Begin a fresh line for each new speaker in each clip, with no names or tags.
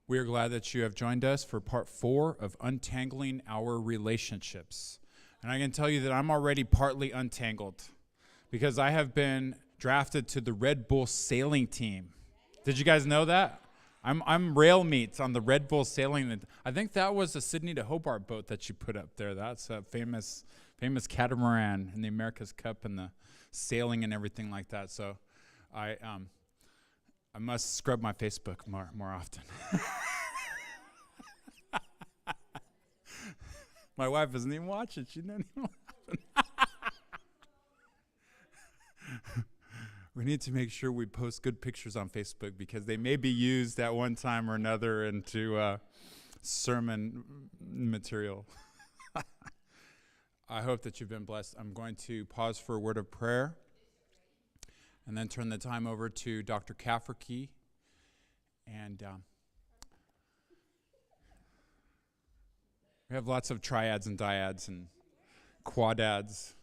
We are glad that you have joined us for part 4 of Untangling Our Relationships. And I can tell you that I'm already partly untangled because I have been drafted to the Red Bull sailing team. Did you guys know that? I'm rail meat on the Red Bull sailing. I think that was the Sydney to Hobart boat that you put up there. That's a famous catamaran in the America's Cup and the sailing and everything like that. So I must scrub my Facebook more often. My wife doesn't even watch it. She doesn't even laugh. We need to make sure we post good pictures on Facebook because they may be used at one time or another into sermon material. I hope that you've been blessed. I'm going to pause for a word of prayer and then turn the time over to Dr. Cafferky. And we have lots of triads and dyads and quadads.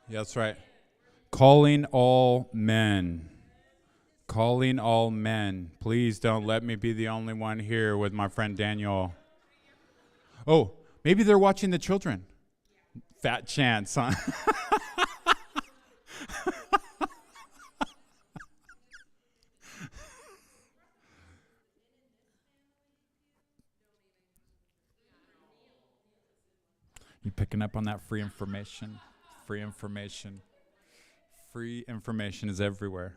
Yeah, that's right. Calling all men. Calling all men. Please don't let me be the only one here with my friend Daniel. Oh, maybe they're watching the children. Fat chance, huh? You picking up on that free information? Free information. Free information is everywhere.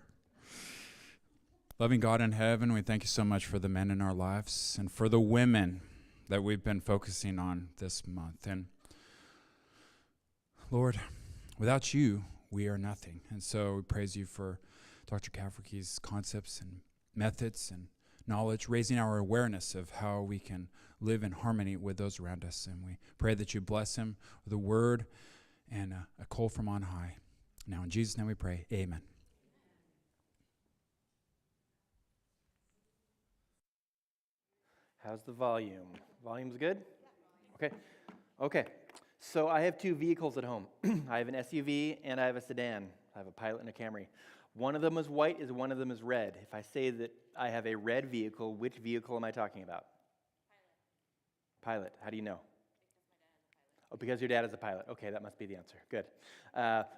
Loving God in heaven, we thank you so much for the men in our lives and for the women that we've been focusing on this month. And Lord, without you, we are nothing. And so we praise you for Dr. Cafferky's concepts and methods and knowledge, raising our awareness of how we can live in harmony with those around us. And we pray that you bless him with a word and a call from on high. Now in Jesus' name we pray, amen.
How's the volume? Volume's good? Okay. So I have 2 vehicles at home. I have an SUV and I have a sedan. I have a Pilot and a Camry. One of them is white, one of them is red. If I say that I have a red vehicle, which vehicle am I talking about? Pilot. How do you know? Oh, because your dad is a pilot. Okay, that must be the answer. Good.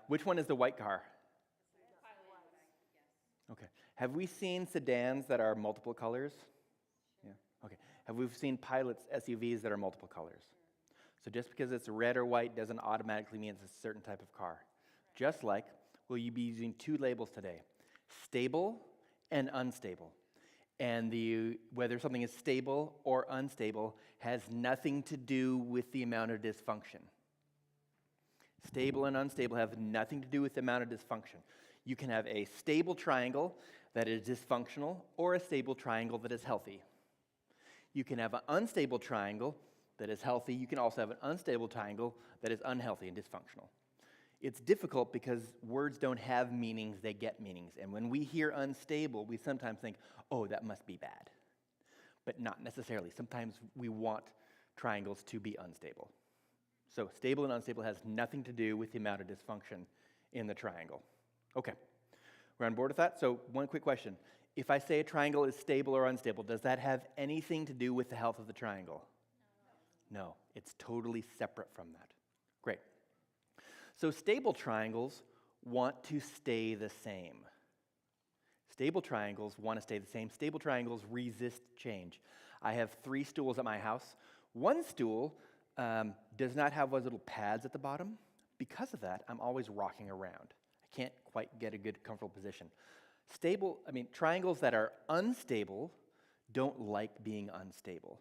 Which one is the white car? Okay. Have we seen sedans that are multiple colors? Yeah. Okay. Have we seen Pilots SUVs that are multiple colors? So just because it's red or white doesn't automatically mean it's a certain type of car. Just like, will you be using 2 labels today? Stable and unstable. And whether something is stable or unstable has nothing to do with the amount of dysfunction. Stable and unstable have nothing to do with the amount of dysfunction. You can have a stable triangle that is dysfunctional or a stable triangle that is healthy. You can have an unstable triangle that is healthy. You can also have an unstable triangle that is unhealthy and dysfunctional. It's difficult because words don't have meanings, they get meanings. And when we hear unstable, we sometimes think, oh, that must be bad. But not necessarily. Sometimes we want triangles to be unstable. So stable and unstable has nothing to do with the amount of dysfunction in the triangle. Okay, we're on board with that? So one quick question. If I say a triangle is stable or unstable, does that have anything to do with the health of the triangle? No, it's totally separate from that. Great. So stable triangles want to stay the same. Stable triangles want to stay the same. Stable triangles resist change. I have 3 stools at my house. One stool does not have those little pads at the bottom. Because of that, I'm always rocking around. I can't quite get a good, comfortable position. Triangles that are unstable don't like being unstable.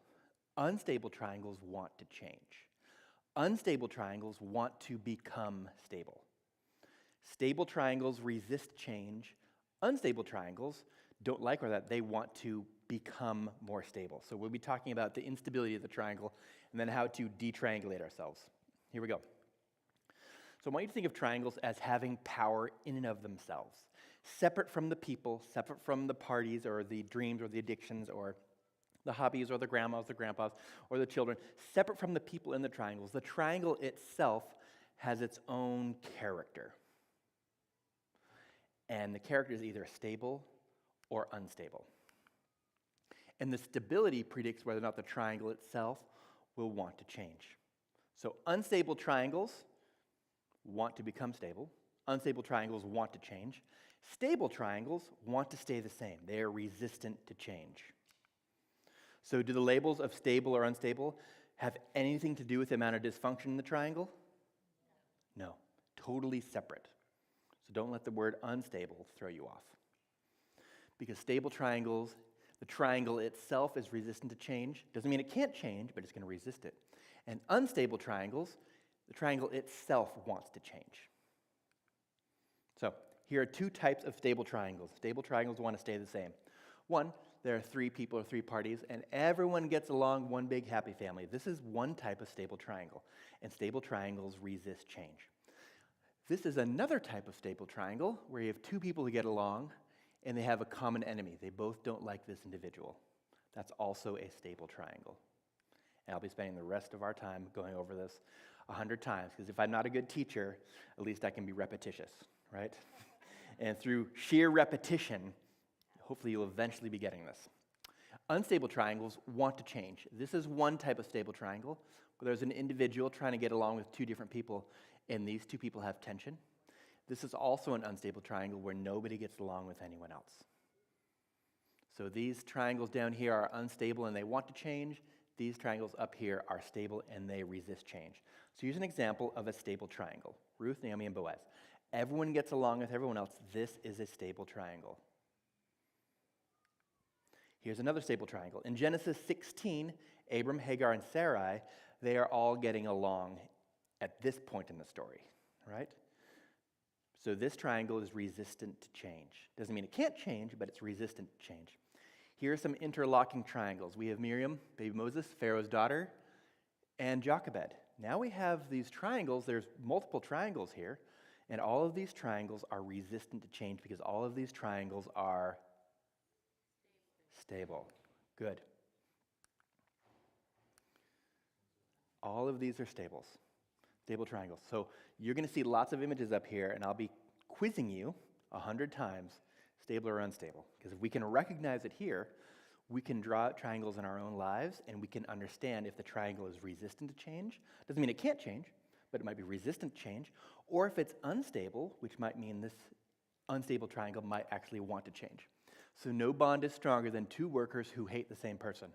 Unstable triangles want to change. Unstable triangles want to become stable. Stable triangles resist change. Unstable triangles don't like that. They want to become more stable. So we'll be talking about the instability of the triangle and then how to detriangulate ourselves. Here we go. So I want you to think of triangles as having power in and of themselves, separate from the people, separate from the parties or the dreams or the addictions or the hobbies or the grandmas, the grandpas, or the children, separate from the people in the triangles. The triangle itself has its own character. And the character is either stable or unstable. And the stability predicts whether or not the triangle itself will want to change. So unstable triangles want to become stable. Unstable triangles want to change. Stable triangles want to stay the same. They are resistant to change. So do the labels of stable or unstable have anything to do with the amount of dysfunction in the triangle? No, totally separate. So don't let the word unstable throw you off. Because stable triangles, the triangle itself is resistant to change. Doesn't mean it can't change, but it's going to resist it. And unstable triangles, the triangle itself wants to change. So here are two types of stable triangles. Stable triangles want to stay the same. One, there are three people or three parties, and everyone gets along, one big happy family. This is one type of stable triangle, and stable triangles resist change. This is another type of stable triangle where you have two people who get along, and they have a common enemy. They both don't like this individual. That's also a stable triangle. And I'll be spending the rest of our time going over this 100 times, because if I'm not a good teacher, at least I can be repetitious, right? And through sheer repetition, hopefully you'll eventually be getting this. Unstable triangles want to change. This is one type of stable triangle where there's an individual trying to get along with two different people, and these two people have tension. This is also an unstable triangle where nobody gets along with anyone else. So these triangles down here are unstable and they want to change. These triangles up here are stable and they resist change. So here's an example of a stable triangle. Ruth, Naomi, and Boaz. Everyone gets along with everyone else. This is a stable triangle. Here's another stable triangle. In Genesis 16, Abram, Hagar, and Sarai, they are all getting along at this point in the story, right? So this triangle is resistant to change. Doesn't mean it can't change, but it's resistant to change. Here are some interlocking triangles. We have Miriam, baby Moses, Pharaoh's daughter, and Jochebed. Now we have these triangles. There's multiple triangles here, and all of these triangles are resistant to change because all of these triangles are stable. Good. All of these are stable triangles. So you're going to see lots of images up here, and I'll be quizzing you 100 times, stable or unstable. Because if we can recognize it here, we can draw out triangles in our own lives, and we can understand if the triangle is resistant to change. Doesn't mean it can't change, but it might be resistant to change. Or if it's unstable, which might mean this unstable triangle might actually want to change. So no bond is stronger than two workers who hate the same person.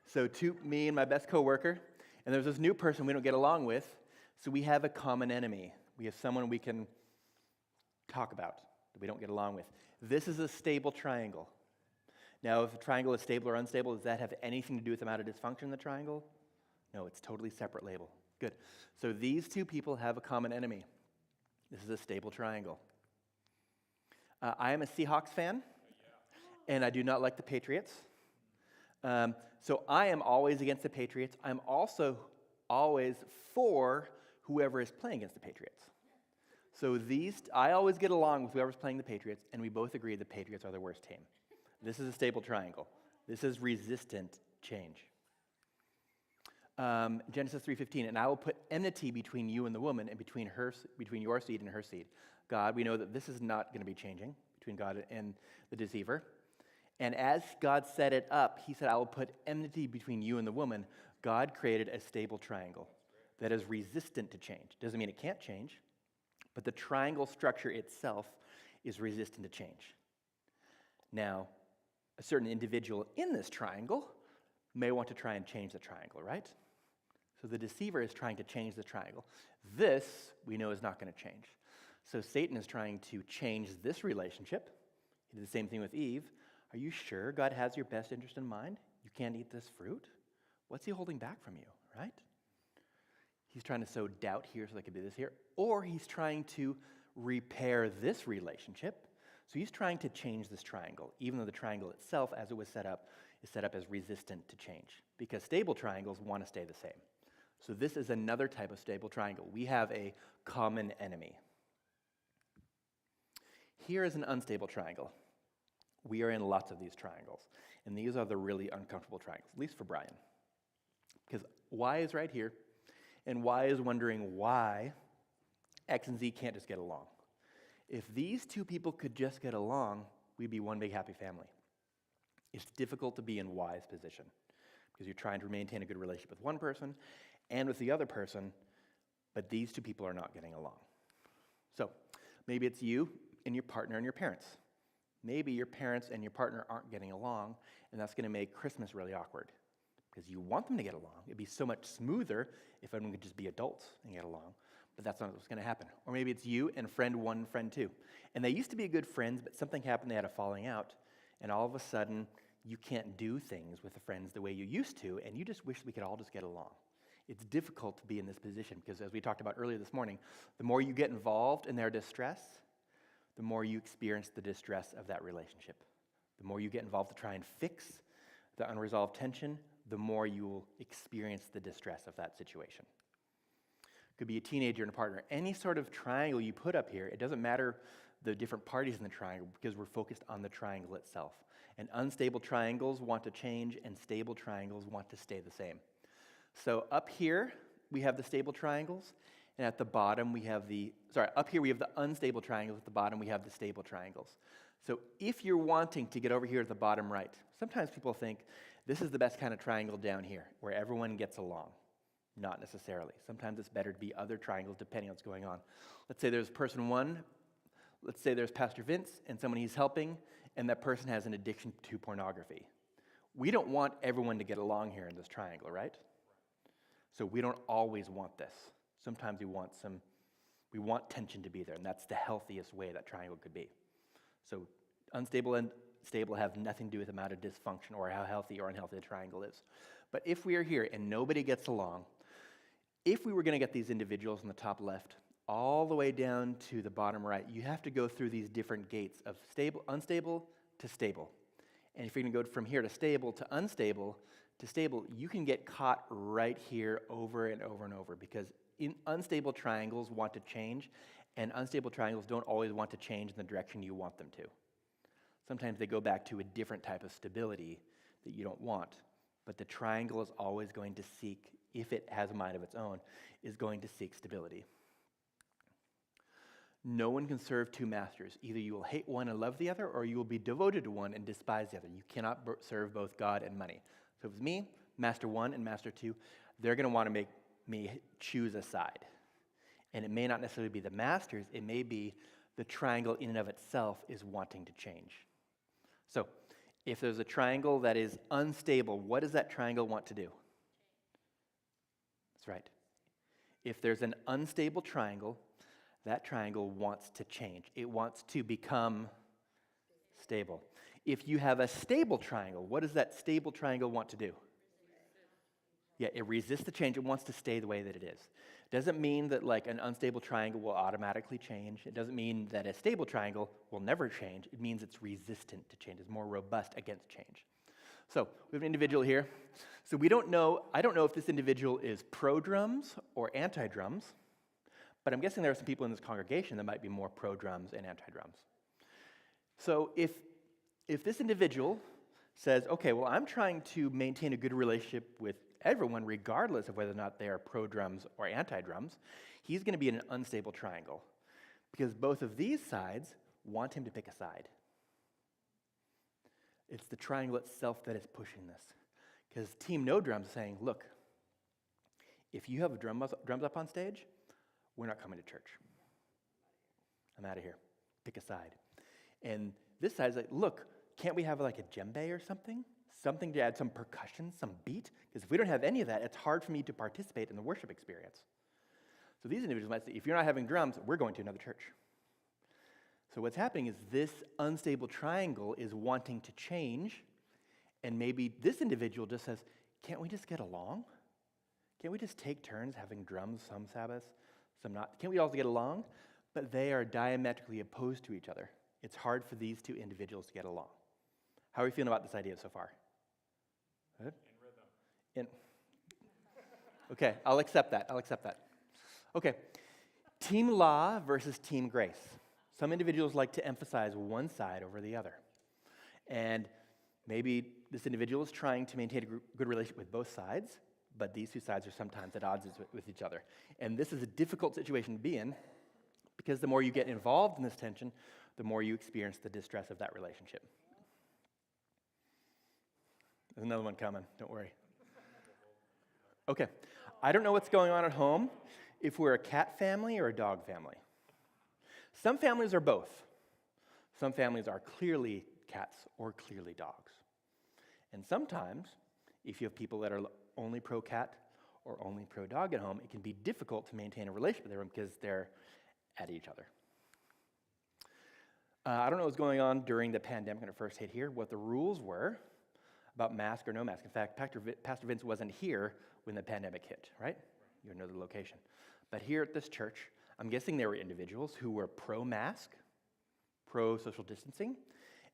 So me and my best coworker, and there's this new person we don't get along with, so we have a common enemy. We have someone we can talk about that we don't get along with. This is a stable triangle. Now, if a triangle is stable or unstable, does that have anything to do with the amount of dysfunction in the triangle? No, it's totally separate label. Good. So these two people have a common enemy. This is a stable triangle. I am a Seahawks fan, and I do not like the Patriots. So I am always against the Patriots. I'm also always for whoever is playing against the Patriots. So I always get along with whoever's playing the Patriots, and we both agree the Patriots are the worst team. This is a stable triangle. This is resistant change. Genesis 3:15, and I will put enmity between you and the woman, and between your seed and her seed. God, we know that this is not going to be changing between God and the deceiver. And as God set it up, he said, I will put enmity between you and the woman. God created a stable triangle that is resistant to change. Doesn't mean it can't change, but the triangle structure itself is resistant to change. Now, a certain individual in this triangle may want to try and change the triangle, right? So the deceiver is trying to change the triangle. This, we know, is not going to change. So Satan is trying to change this relationship. He did the same thing with Eve. Are you sure God has your best interest in mind? You can't eat this fruit? What's he holding back from you, right? He's trying to sow doubt here so there could be this here. Or he's trying to repair this relationship. So he's trying to change this triangle, even though the triangle itself, as it was set up, is set up as resistant to change. Because stable triangles want to stay the same. So this is another type of stable triangle. We have a common enemy. Here is an unstable triangle. We are in lots of these triangles. And these are the really uncomfortable triangles, at least for Bryan. Because Y is right here, and Y is wondering why X and Z can't just get along. If these two people could just get along, we'd be one big happy family. It's difficult to be in Y's position because you're trying to maintain a good relationship with one person and with the other person, but these two people are not getting along. So maybe it's you and your partner and your parents. Maybe your parents and your partner aren't getting along, and that's going to make Christmas really awkward because you want them to get along. It'd be so much smoother if everyone could just be adults and get along, but that's not what's going to happen. Or maybe it's you and friend one and friend two, and they used to be good friends, but something happened, they had a falling out, and all of a sudden, you can't do things with the friends the way you used to, and you just wish we could all just get along. It's difficult to be in this position because, as we talked about earlier this morning, the more you get involved in their distress, the more you experience the distress of that relationship. The more you get involved to try and fix the unresolved tension, the more you will experience the distress of that situation. Could be a teenager and a partner. Any sort of triangle you put up here, it doesn't matter the different parties in the triangle because we're focused on the triangle itself. And unstable triangles want to change, and stable triangles want to stay the same. So up here, we have the stable triangles, and at the bottom, up here we have the unstable triangles, at the bottom we have the stable triangles. So if you're wanting to get over here at the bottom right, sometimes people think this is the best kind of triangle down here, where everyone gets along. Not necessarily. Sometimes it's better to be other triangles depending on what's going on. Let's say there's person one, let's say there's Pastor Vince and someone he's helping, and that person has an addiction to pornography. We don't want everyone to get along here in this triangle, right? So we don't always want this. Sometimes we want tension to be there, and that's the healthiest way that triangle could be. So unstable and stable have nothing to do with the amount of dysfunction or how healthy or unhealthy the triangle is. But if we are here and nobody gets along, if we were going to get these individuals in the top left all the way down to the bottom right, you have to go through these different gates of unstable to stable. And if you're going to go from here to stable, you can get caught right here over and over and over because unstable triangles want to change, and unstable triangles don't always want to change in the direction you want them to. Sometimes they go back to a different type of stability that you don't want, but the triangle is always going to seek, if it has a mind of its own, is going to seek stability. No one can serve two masters. Either you will hate one and love the other, or you will be devoted to one and despise the other. You cannot serve both God and money. So if it's me, master one and master two, they're going to want to make me choose a side. And it may not necessarily be the masters, it may be the triangle in and of itself is wanting to change. So if there's a triangle that is unstable, what does that triangle want to do? That's right. If there's an unstable triangle, that triangle wants to change. It wants to become stable. If you have a stable triangle, what does that stable triangle want to do? Yeah, it resists the change. It wants to stay the way that it is. Doesn't mean that like an unstable triangle will automatically change. It doesn't mean that a stable triangle will never change. It means it's resistant to change. It's more robust against change. So we have an individual here. So I don't know if this individual is pro-drums or anti-drums, but I'm guessing there are some people in this congregation that might be more pro-drums and anti-drums. So if this individual says, okay, well, I'm trying to maintain a good relationship with everyone, regardless of whether or not they are pro-drums or anti-drums, he's going to be in an unstable triangle because both of these sides want him to pick a side. It's the triangle itself that is pushing this because Team No Drums is saying, look, if you have drums up on stage, we're not coming to church. I'm out of here. Pick a side. And this side is like, look, can't we have like a djembe or something? Something to add some percussion, some beat? Because if we don't have any of that, it's hard for me to participate in the worship experience. So these individuals might say, if you're not having drums, we're going to another church. So what's happening is this unstable triangle is wanting to change, and maybe this individual just says, can't we just get along? Can't we just take turns having drums some Sabbaths, some not? Can't we all get along? But they are diametrically opposed to each other. It's hard for these two individuals to get along. How are you feeling about this idea so far? Good? In rhythm. Okay, I'll accept that. Okay, Team Law versus Team Grace. Some individuals like to emphasize one side over the other. And maybe this individual is trying to maintain a good relationship with both sides, but these two sides are sometimes at odds with each other. And this is a difficult situation to be in because the more you get involved in this tension, the more you experience the distress of that relationship. There's another one coming, don't worry. Okay, I don't know what's going on at home, if we're a cat family or a dog family. Some families are both. Some families are clearly cats or clearly dogs. And sometimes, if you have people that are only pro-cat or only pro-dog at home, it can be difficult to maintain a relationship with them because they're at each other. I don't know what was going on during the pandemic when it first hit here, what the rules were about mask or no mask. In fact, Pastor Vince wasn't here when the pandemic hit, right? You're in another location. But here at this church, I'm guessing there were individuals who were pro-mask, pro-social distancing,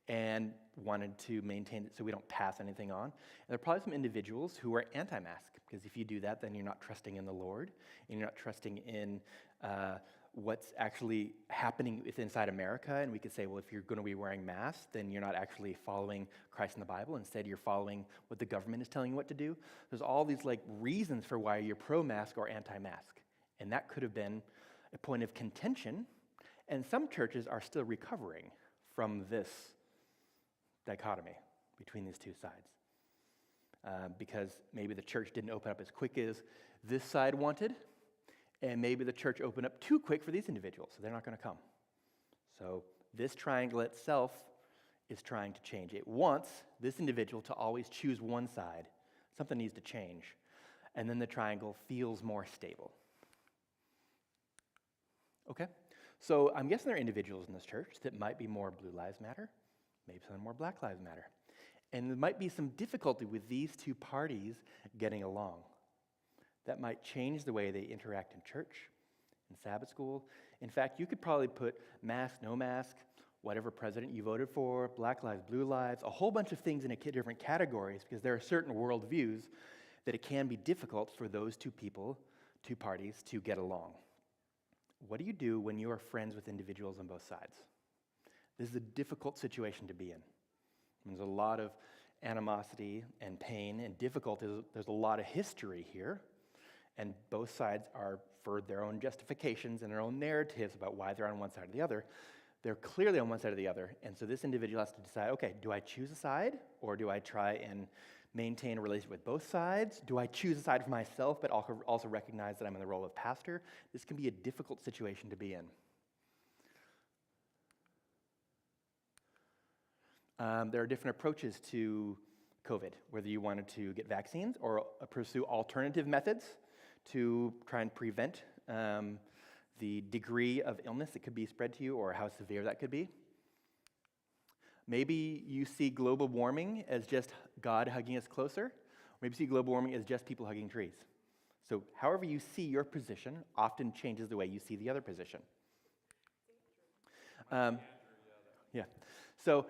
and wanted to maintain it so we don't pass anything on. And there are probably some individuals who are anti-mask, because if you do that, then you're not trusting in the Lord, and you're not trusting in what's actually happening inside America. And we could say, well, if you're going to be wearing masks, then you're not actually following Christ in the Bible. Instead, you're following what the government is telling you what to do. There's all these reasons for why you're pro-mask or anti-mask. And that could have been a point of contention. And some churches are still recovering from this dichotomy between these two sides. Because maybe the church didn't open up as quick as this side wanted, and maybe the church opened up too quick for these individuals, so they're not going to come. So this triangle itself is trying to change. It wants this individual to always choose one side. Something needs to change. And then the triangle feels more stable. Okay? So I'm guessing there are individuals in this church that might be more Blue Lives Matter, maybe some more Black Lives Matter. And there might be some difficulty with these two parties getting along. That might change the way they interact in church, in Sabbath school. In fact, you could probably put mask, no mask, whatever president you voted for, Black lives, blue lives, a whole bunch of things in different categories, because there are certain worldviews that it can be difficult for those two parties to get along. What do you do when you are friends with individuals on both sides? This is a difficult situation to be in. There's a lot of animosity and pain and difficulty. There's a lot of history here. And both sides are, for their own justifications and their own narratives about why they're on one side or the other, they're clearly on one side or the other. And so this individual has to decide, okay, do I choose a side, or do I try and maintain a relationship with both sides? Do I choose a side for myself, but also recognize that I'm in the role of pastor? This can be a difficult situation to be in. There are different approaches to COVID, whether you wanted to get vaccines or pursue alternative methods to try and prevent the degree of illness that could be spread to you or how severe that could be. Maybe you see global warming as just God hugging us closer. Maybe you see global warming as just people hugging trees. So however you see your position often changes the way you see the other position. Yeah. So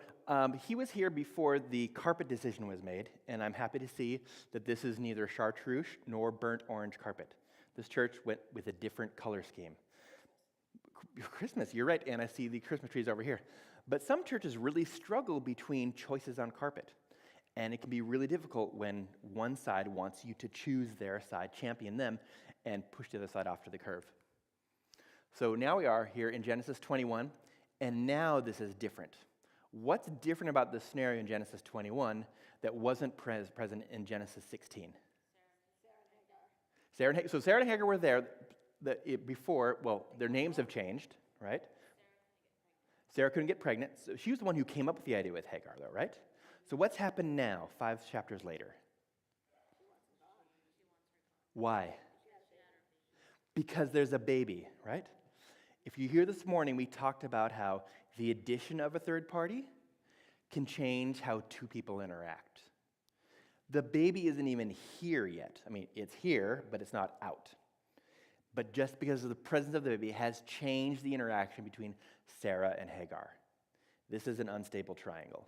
he was here before the carpet decision was made, and I'm happy to see that this is neither chartreuse nor burnt orange carpet. This church went with a different color scheme. Christmas, you're right, and I see the Christmas trees over here. But some churches really struggle between choices on carpet, and it can be really difficult when one side wants you to choose their side, champion them, and push the other side off to the curve. So now we are here in Genesis 21, and now this is different. What's different about this scenario in Genesis 21 that wasn't present in Genesis 16? Sarah and Hagar. So Sarah and Hagar were there before. Well, their names have changed, right? Sarah couldn't get pregnant. So she was the one who came up with the idea with Hagar, though, right? So what's happened now, 5 chapters later? Why? Because there's a baby, right? If you hear this morning, we talked about how the addition of a third party can change how two people interact. The baby isn't even here yet. I mean, it's here, but it's not out. But just because of the presence of the baby has changed the interaction between Sarah and Hagar. This is an unstable triangle.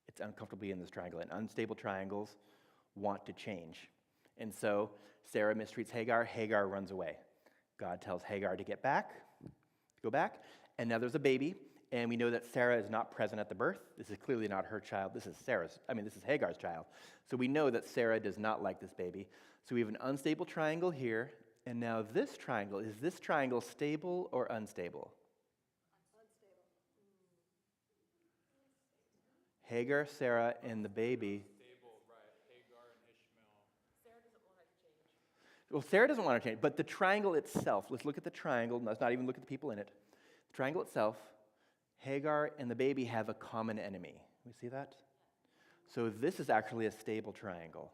It's uncomfortable to be in this triangle, and unstable triangles want to change. And so Sarah mistreats Hagar. Hagar runs away. God tells Hagar to go back, and now there's a baby, and we know that Sarah is not present at the birth. This is clearly not her child. This is Hagar's child. So we know that Sarah does not like this baby. So we have an unstable triangle here, and now this triangle, is this triangle stable or unstable? Hagar, Sarah, and the baby. Well, Sarah doesn't want to change, but the triangle itself, let's look at the triangle. Let's not even look at the people in it. The triangle itself, Hagar and the baby have a common enemy. We see that? So this is actually a stable triangle.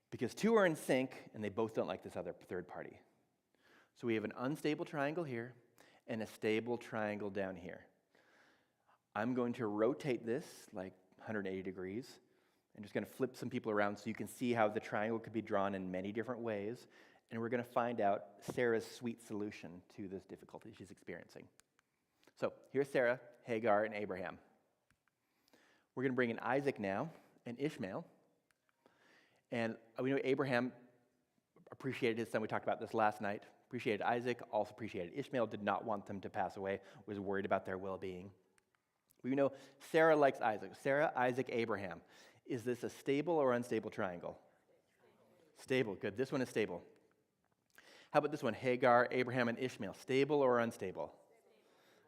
Because two are in sync, and they both don't like this other third party. So we have an unstable triangle here, and a stable triangle down here. I'm going to rotate this like 180 degrees. I'm just going to flip some people around so you can see how the triangle could be drawn in many different ways. And we're going to find out Sarah's sweet solution to this difficulty she's experiencing. So here's Sarah, Hagar, and Abraham. We're going to bring in Isaac now, and Ishmael. And we know Abraham appreciated his son. We talked about this last night. Appreciated Isaac, also appreciated Ishmael, did not want them to pass away, was worried about their well-being. We know Sarah likes Isaac. Sarah, Isaac, Abraham. Is this a stable or unstable triangle? Stable, good. This one is stable. How about this one? Hagar, Abraham, and Ishmael. Stable or unstable?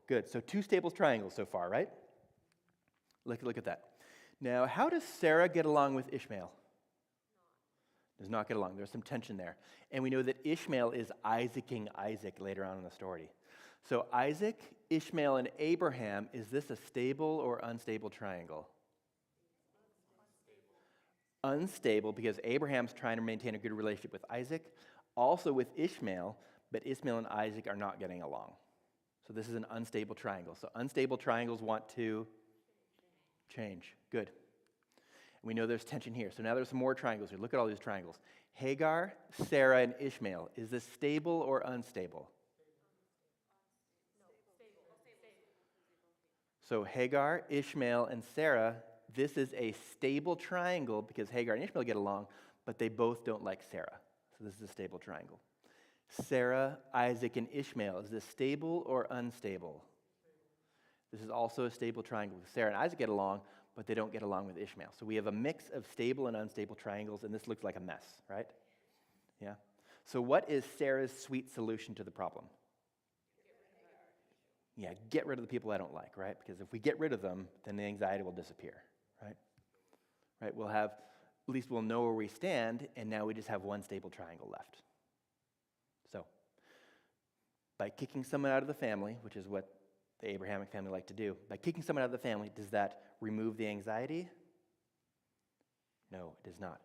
Good. So two stable triangles so far, right? Look at that. Now, how does Sarah get along with Ishmael? Does not get along. There's some tension there. And we know that Ishmael is Isaac-ing Isaac later on in the story. So Isaac, Ishmael, and Abraham, is this a stable or unstable triangle? Unstable, because Abraham's trying to maintain a good relationship with Isaac, also with Ishmael, but Ishmael and Isaac are not getting along. So this is an unstable triangle. So unstable triangles want to change. Good. We know there's tension here. So now there's some more triangles here. Look at all these triangles. Hagar, Sarah, and Ishmael. Is this stable or unstable? So Hagar, Ishmael, and Sarah, this is a stable triangle because Hagar and Ishmael get along, but they both don't like Sarah. So this is a stable triangle. Sarah, Isaac, and Ishmael. Is this stable or unstable? This is also a stable triangle. Sarah and Isaac get along, but they don't get along with Ishmael. So we have a mix of stable and unstable triangles, and this looks like a mess, right? Yeah? So what is Sarah's sweet solution to the problem? Yeah, get rid of the people I don't like, right? Because if we get rid of them, then the anxiety will disappear, right? Right? At least we'll know where we stand, and now we just have one stable triangle left. So, by kicking someone out of the family, which is what the Abrahamic family like to do, by kicking someone out of the family, does that remove the anxiety? No, it does not.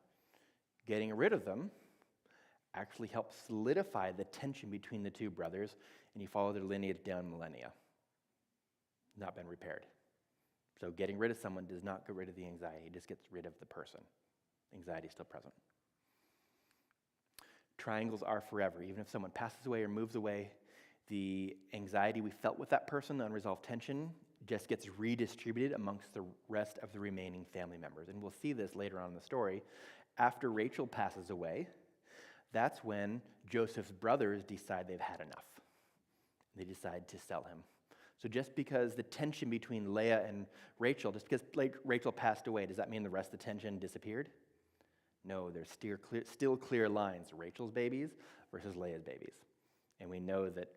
Getting rid of them actually helps solidify the tension between the two brothers, and you follow their lineage down millennia. Not been repaired. So getting rid of someone does not get rid of the anxiety, it just gets rid of the person. Anxiety is still present. Triangles are forever. Even if someone passes away or moves away, the anxiety we felt with that person, the unresolved tension, just gets redistributed amongst the rest of the remaining family members. And we'll see this later on in the story. After Rachel passes away, that's when Joseph's brothers decide they've had enough. They decide to sell him. So just because the tension between Leah and Rachel, just because Rachel passed away, does that mean the rest of the tension disappeared? No, there's still clear lines. Rachel's babies versus Leah's babies. And we know that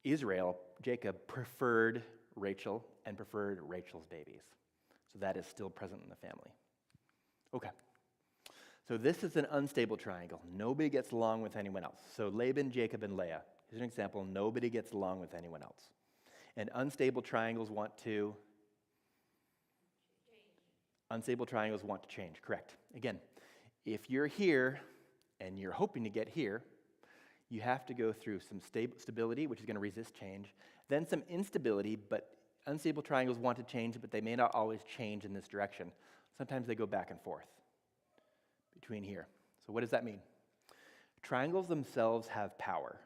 Israel, Jacob, preferred Rachel and preferred Rachel's babies. So that is still present in the family. Okay. So this is an unstable triangle. Nobody gets along with anyone else. So Laban, Jacob, and Leah. Here's an example. Nobody gets along with anyone else. And unstable triangles want to change, correct. Again, if you're here and you're hoping to get here, you have to go through some stability, which is going to resist change, then some instability, but unstable triangles want to change, but they may not always change in this direction. Sometimes they go back and forth between here. So what does that mean? Triangles themselves have power.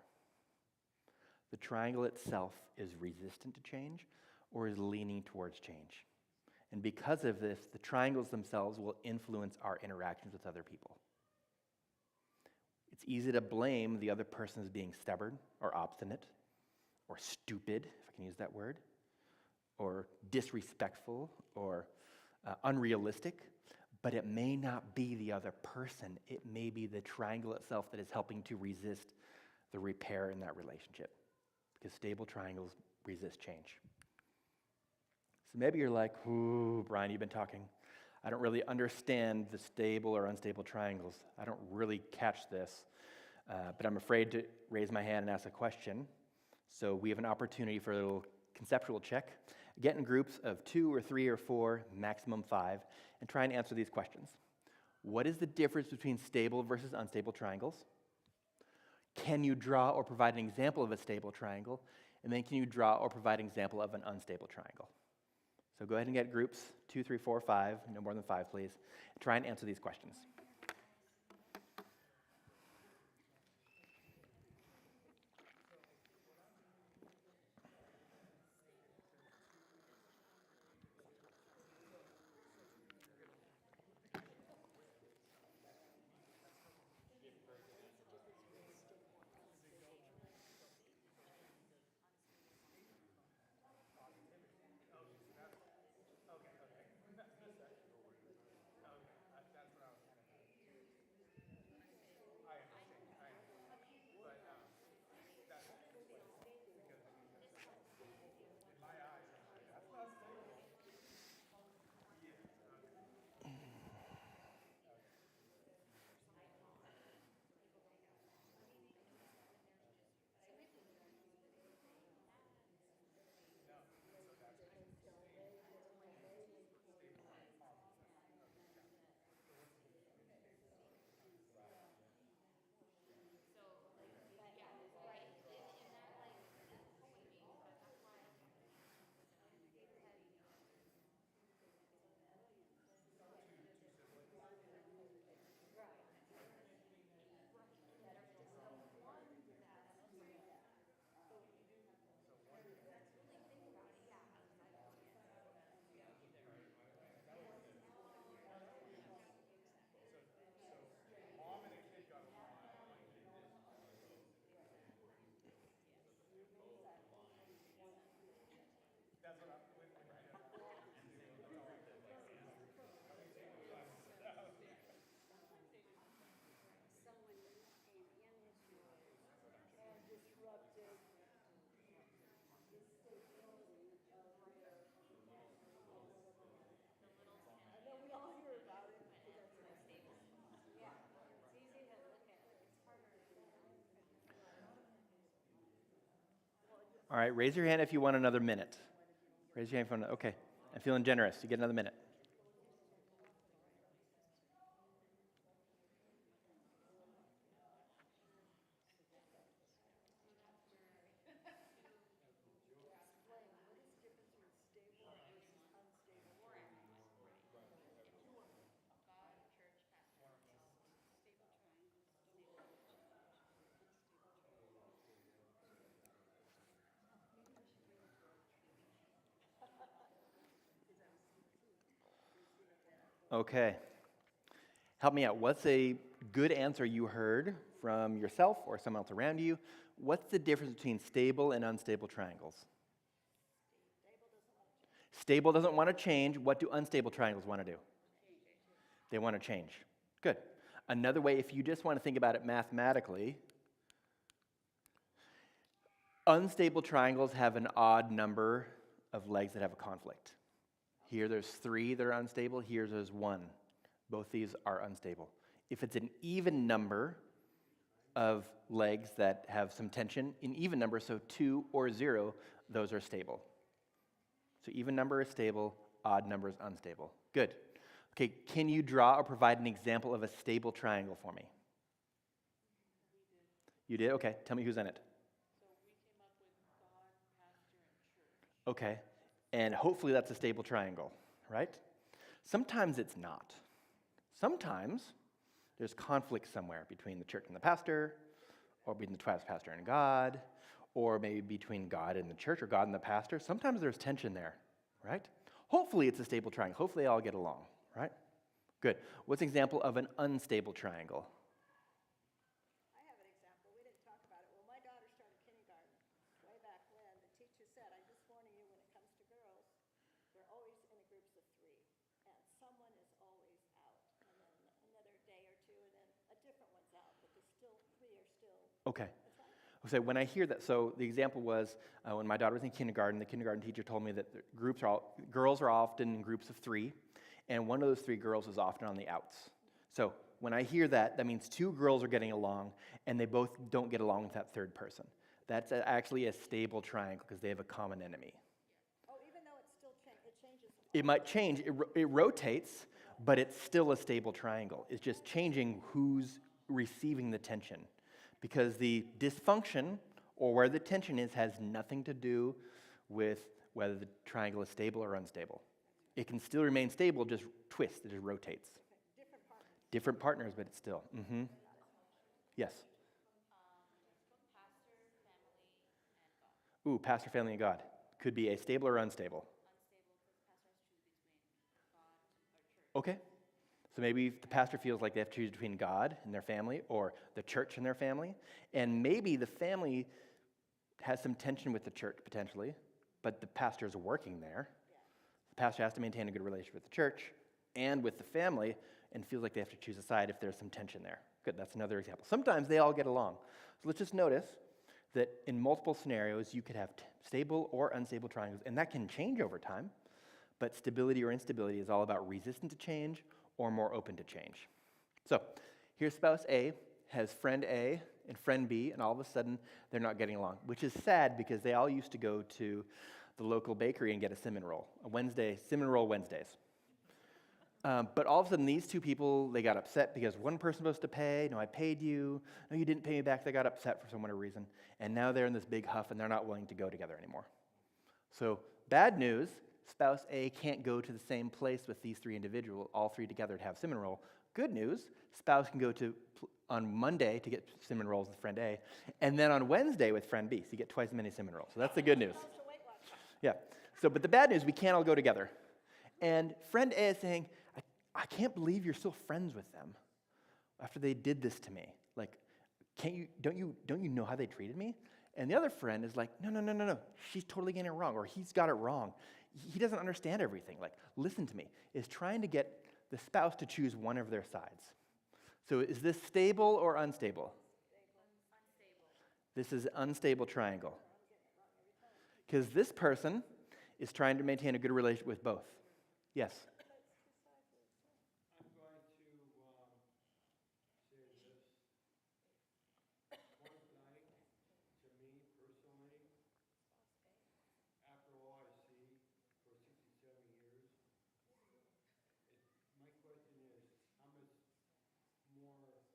The triangle itself is resistant to change or is leaning towards change. And because of this, the triangles themselves will influence our interactions with other people. It's easy to blame the other person as being stubborn or obstinate or stupid, if I can use that word, or disrespectful or unrealistic, but it may not be the other person. It may be the triangle itself that is helping to resist the repair in that relationship, because stable triangles resist change. So maybe you're like, ooh, Bryan, you've been talking I don't really understand the stable or unstable triangles. I don't really catch this, but I'm afraid to raise my hand and ask a question. So we have an opportunity for a little conceptual check. Get in groups of 2 or 3 or 4, maximum 5, and try and answer these questions. What is the difference between stable versus unstable triangles? Can you draw or provide an example of a stable triangle? And then can you draw or provide an example of an unstable triangle? So go ahead and get groups 2, 3, 4, 5, no more than 5, please. And try and answer these questions. All right, raise your hand if you want another minute. Raise your hand if you want, okay. I'm feeling generous. You get another minute. Okay. Help me out. What's a good answer you heard from yourself or someone else around you? What's the difference between stable and unstable triangles? Stable doesn't want to change. What do unstable triangles want to do? They want to change. Good. Another way, if you just want to think about it mathematically, unstable triangles have an odd number of legs that have a conflict. Here there's 3 that are unstable, here there's 1. Both these are unstable. If it's an even number of legs that have some tension, in even numbers, so 2 or 0, those are stable. So even number is stable, odd number is unstable. Good. Okay, can you draw or provide an example of a stable triangle for me? You did? Okay, tell me who's in it. Okay, and hopefully that's a stable triangle, right? Sometimes it's not. Sometimes there's conflict somewhere between the church and the pastor, or between the pastor and God, or maybe between God and the church, or God and the pastor. Sometimes there's tension there, right? Hopefully it's a stable triangle. Hopefully they all get along, right? Good. What's an example of an unstable triangle?
I have an example. We didn't talk about it. Well, my daughter started kindergarten way back when. The teacher said, I'm just warning you, when it comes to girls, they're always in groups of 3. And someone is always out. And then another day or 2, and then a different one's out. But there's still 3 are still.
Okay. So when I hear that, so the example was when my daughter was in kindergarten, the kindergarten teacher told me that girls are often in groups of 3, and one of those 3 girls is often on the outs. So when I hear that, that means 2 girls are getting along, and they both don't get along with that third person. That's actually a stable triangle because they have a common enemy.
Oh, even though it's still it changes.
It might change, it rotates, but it's still a stable triangle. It's just changing who's receiving the tension. Because the dysfunction, or where the tension is, has nothing to do with whether the triangle is stable or unstable. It can still remain stable, just twist, it just rotates. Different partners, but it's still. Yes? Ooh, pastor, family, and God. Could be a stable or unstable. Okay. So maybe the pastor feels like they have to choose between God and their family or the church and their family. And maybe the family has some tension with the church potentially, but the pastor is working there. The pastor has to maintain a good relationship with the church and with the family and feels like they have to choose a side if there's some tension there. Good, that's another example. Sometimes they all get along. So let's just notice that in multiple scenarios, you could have stable or unstable triangles, and that can change over time. But stability or instability is all about resistant to change or more open to change. So here's spouse A has friend A and friend B, and all of a sudden they're not getting along, which is sad because they all used to go to the local bakery and get a cinnamon roll, cinnamon roll Wednesdays. But all of a sudden these 2 people, they got upset because one person was supposed to pay, no, I paid you, no, you didn't pay me back, they got upset for some other reason, and now they're in this big huff and they're not willing to go together anymore. So bad news, spouse A can't go to the same place with these 3 individuals, all 3 together to have cinnamon roll. Good news, spouse can go on Monday to get cinnamon rolls with friend A, and then on Wednesday with friend B, so you get twice as many cinnamon rolls. So that's the good news. Yeah. So, but the bad news, we can't all go together. And friend A is saying, I can't believe you're still friends with them after they did this to me. Like, don't you know how they treated me? And the other friend is like, no, she's totally getting it wrong, or he's got it wrong. He doesn't understand everything. Like, listen to me. Is trying to get the spouse to choose one of their sides. So is this stable or unstable? Unstable. This is an unstable triangle. Because this person is trying to maintain a good relationship with both. Yes?
I'm going to say this. One night, to me personally, after all I see for 67 years, my question is, how much more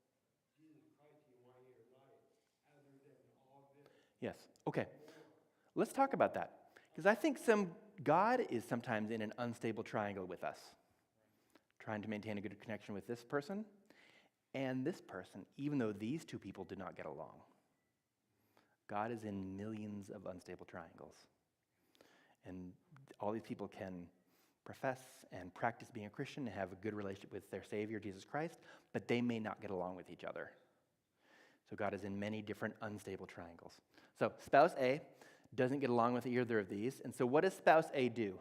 Jesus Christ do you want in your life other than all this?
Yes. Okay. Let's talk about that. Because I think God is sometimes in an unstable triangle with us, trying to maintain a good connection with this person and this person, even though these 2 people did not get along. God is in millions of unstable triangles. And all these people can profess and practice being a Christian and have a good relationship with their Savior, Jesus Christ, but they may not get along with each other. So God is in many different unstable triangles. So spouse A doesn't get along with either of these, and so what does spouse A do?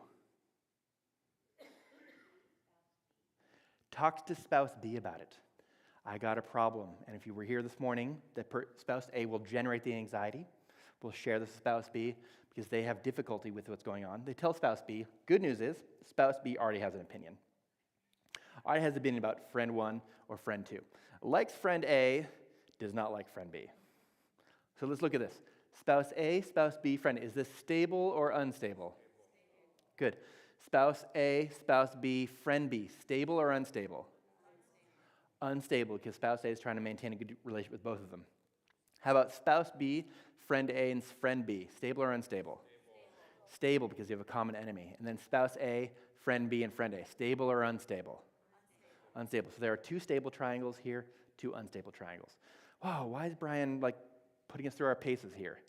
Talks to spouse B about it. I got a problem, and if you were here this morning, spouse A will generate the anxiety. Will share this with spouse B because they have difficulty with what's going on. They tell spouse B. Good news is spouse B already has an opinion. Already has an opinion about friend 1 or friend 2. Likes friend A, does not like friend B. So let's look at this. Spouse A, spouse B, friend. Is this stable or unstable? Good. Spouse A, spouse B, friend B. Stable or unstable? Unstable, because spouse A is trying to maintain a good relationship with both of them. How about spouse B, friend A, and friend B? Stable or unstable? Stable, because you have a common enemy. And then spouse A, friend B, and friend A. Stable or unstable? Unstable. So there are 2 stable triangles here, 2 unstable triangles. Wow, why is Bryan putting us through our paces here?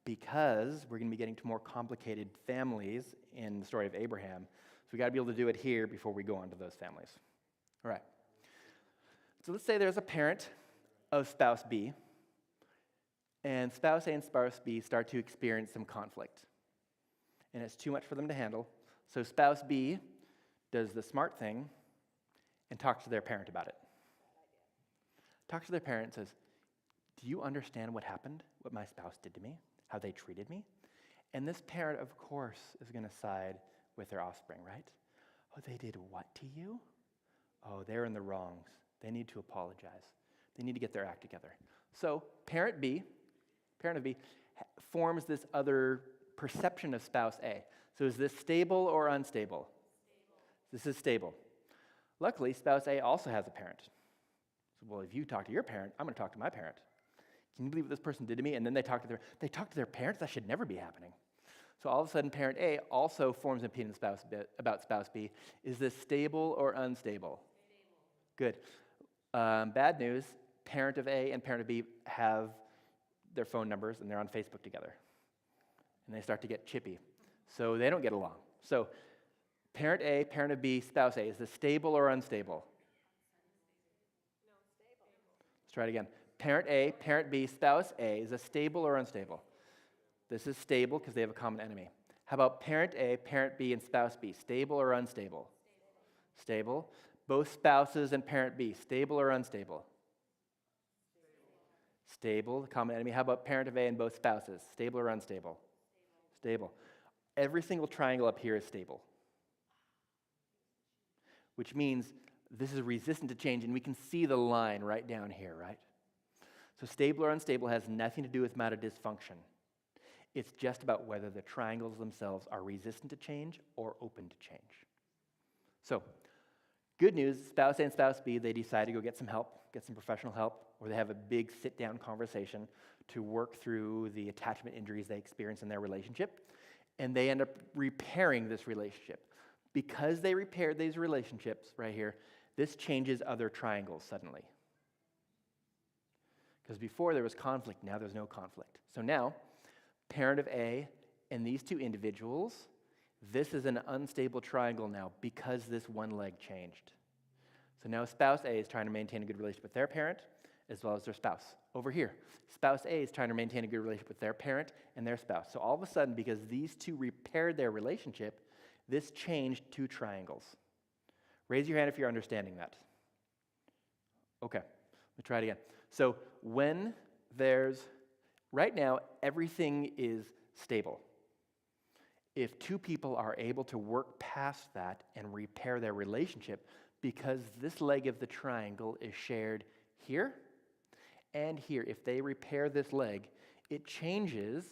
Because we're going to be getting to more complicated families in the story of Abraham. So we got to be able to do it here before we go on to those families. All right. So let's say there's a parent of spouse B, and spouse A and spouse B start to experience some conflict. And it's too much for them to handle. So spouse B does the smart thing and talks to their parent about it. Talks to their parent and says, do you understand what happened, what my spouse did to me, how they treated me? And this parent, of course, is going to side with their offspring, right? Oh, they did what to you? Oh, they're in the wrongs. They need to apologize. They need to get their act together. So parent of B, forms this other perception of spouse A. So is this stable or unstable? This is stable. Luckily, spouse A also has a parent. So, well, if you talk to your parent, I'm going to talk to my parent. Can you believe what this person did to me? And then they talk to their parents? That should never be happening. So all of a sudden, parent A also forms an opinion about spouse B. Is this stable or unstable? Good. Bad news, parent of A and parent of B have their phone numbers, and they're on Facebook together. And they start to get chippy. So they don't get along. So parent A, parent of B, spouse A, is this stable or unstable? Let's try it again. Parent A, parent B, spouse A, is this stable or unstable? This is stable because they have a common enemy. How about parent A, parent B, and spouse B? Stable or unstable? Stable. Both spouses and parent B, stable or unstable? Stable, the common enemy. How about parent of A and both spouses? Stable or unstable? Stable. Every single triangle up here is stable, which means this is resistant to change, and we can see the line right down here, right? So stable or unstable has nothing to do with matter dysfunction. It's just about whether the triangles themselves are resistant to change or open to change. So, good news, spouse A and spouse B, they decide to go get some help, get some professional help, or they have a big sit-down conversation to work through the attachment injuries they experience in their relationship, and they end up repairing this relationship. Because they repaired these relationships right here, this changes other triangles suddenly. Because before there was conflict, now there's no conflict. So now, parent of A and these two individuals, this is an unstable triangle now because this one leg changed. So now spouse A is trying to maintain a good relationship with their parent as well as their spouse. Over here, spouse A is trying to maintain a good relationship with their parent and their spouse. So all of a sudden, because these two repaired their relationship, this changed two triangles. Raise your hand if you're understanding that. Okay, let's try it again. So when there's, right now, everything is stable. If two people are able to work past that and repair their relationship, because this leg of the triangle is shared here and here, if they repair this leg, it changes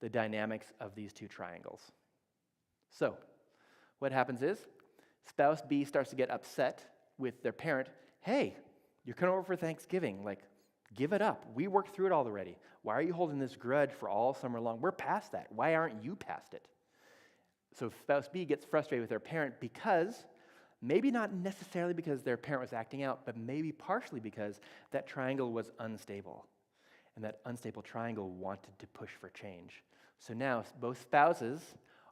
the dynamics of these two triangles. So, what happens is, spouse B starts to get upset with their parent. Hey, you're coming over for Thanksgiving. Like, give it up. We worked through it all already. Why are you holding this grudge for all summer long? We're past that. Why aren't you past it? So spouse B gets frustrated with their parent because, maybe not necessarily because their parent was acting out, but maybe partially because that triangle was unstable. And that unstable triangle wanted to push for change. So now both spouses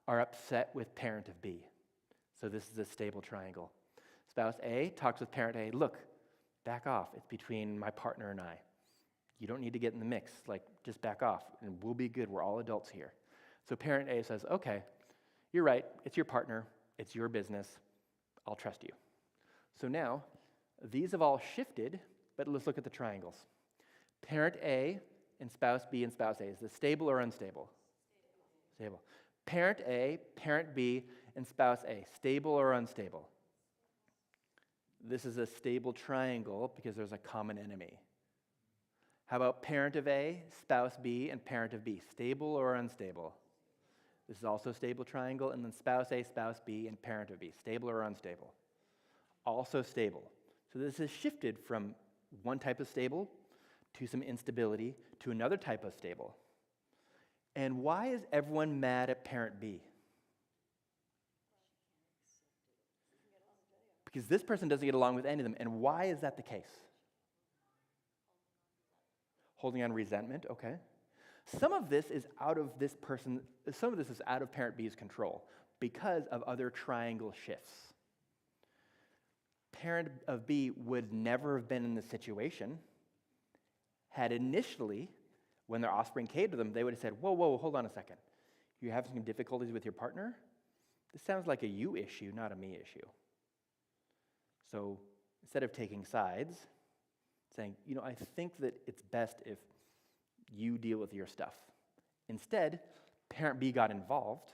are upset with parent of B. So this is a stable triangle. Spouse A talks with parent A, look, back off. It's between my partner and I. You don't need to get in the mix. Like, just back off, and we'll be good. We're all adults here. So parent A says, okay, you're right. It's your partner. It's your business. I'll trust you. So now, these have all shifted, but let's look at the triangles. Parent A and spouse B and spouse A, is this stable or unstable? Stable. Parent A, parent B, and spouse A, stable or unstable? This is a stable triangle because there's a common enemy. How about parent of A, spouse B, and parent of B, stable or unstable? This is also a stable triangle, and then spouse A, spouse B, and parent of B, stable or unstable? Also stable. So this has shifted from one type of stable to some instability to another type of stable. And why is everyone mad at parent B? Because this person doesn't get along with any of them. And why is that the case? Holding on resentment, okay. Some of this is out of this person, some of this is out of parent B's control because of other triangle shifts. Parent of B would never have been in this situation had initially, when their offspring came to them, they would have said, whoa, hold on a second. You're having some difficulties with your partner? This sounds like a you issue, not a me issue. So instead of taking sides, saying, I think that it's best if you deal with your stuff. Instead, parent B got involved.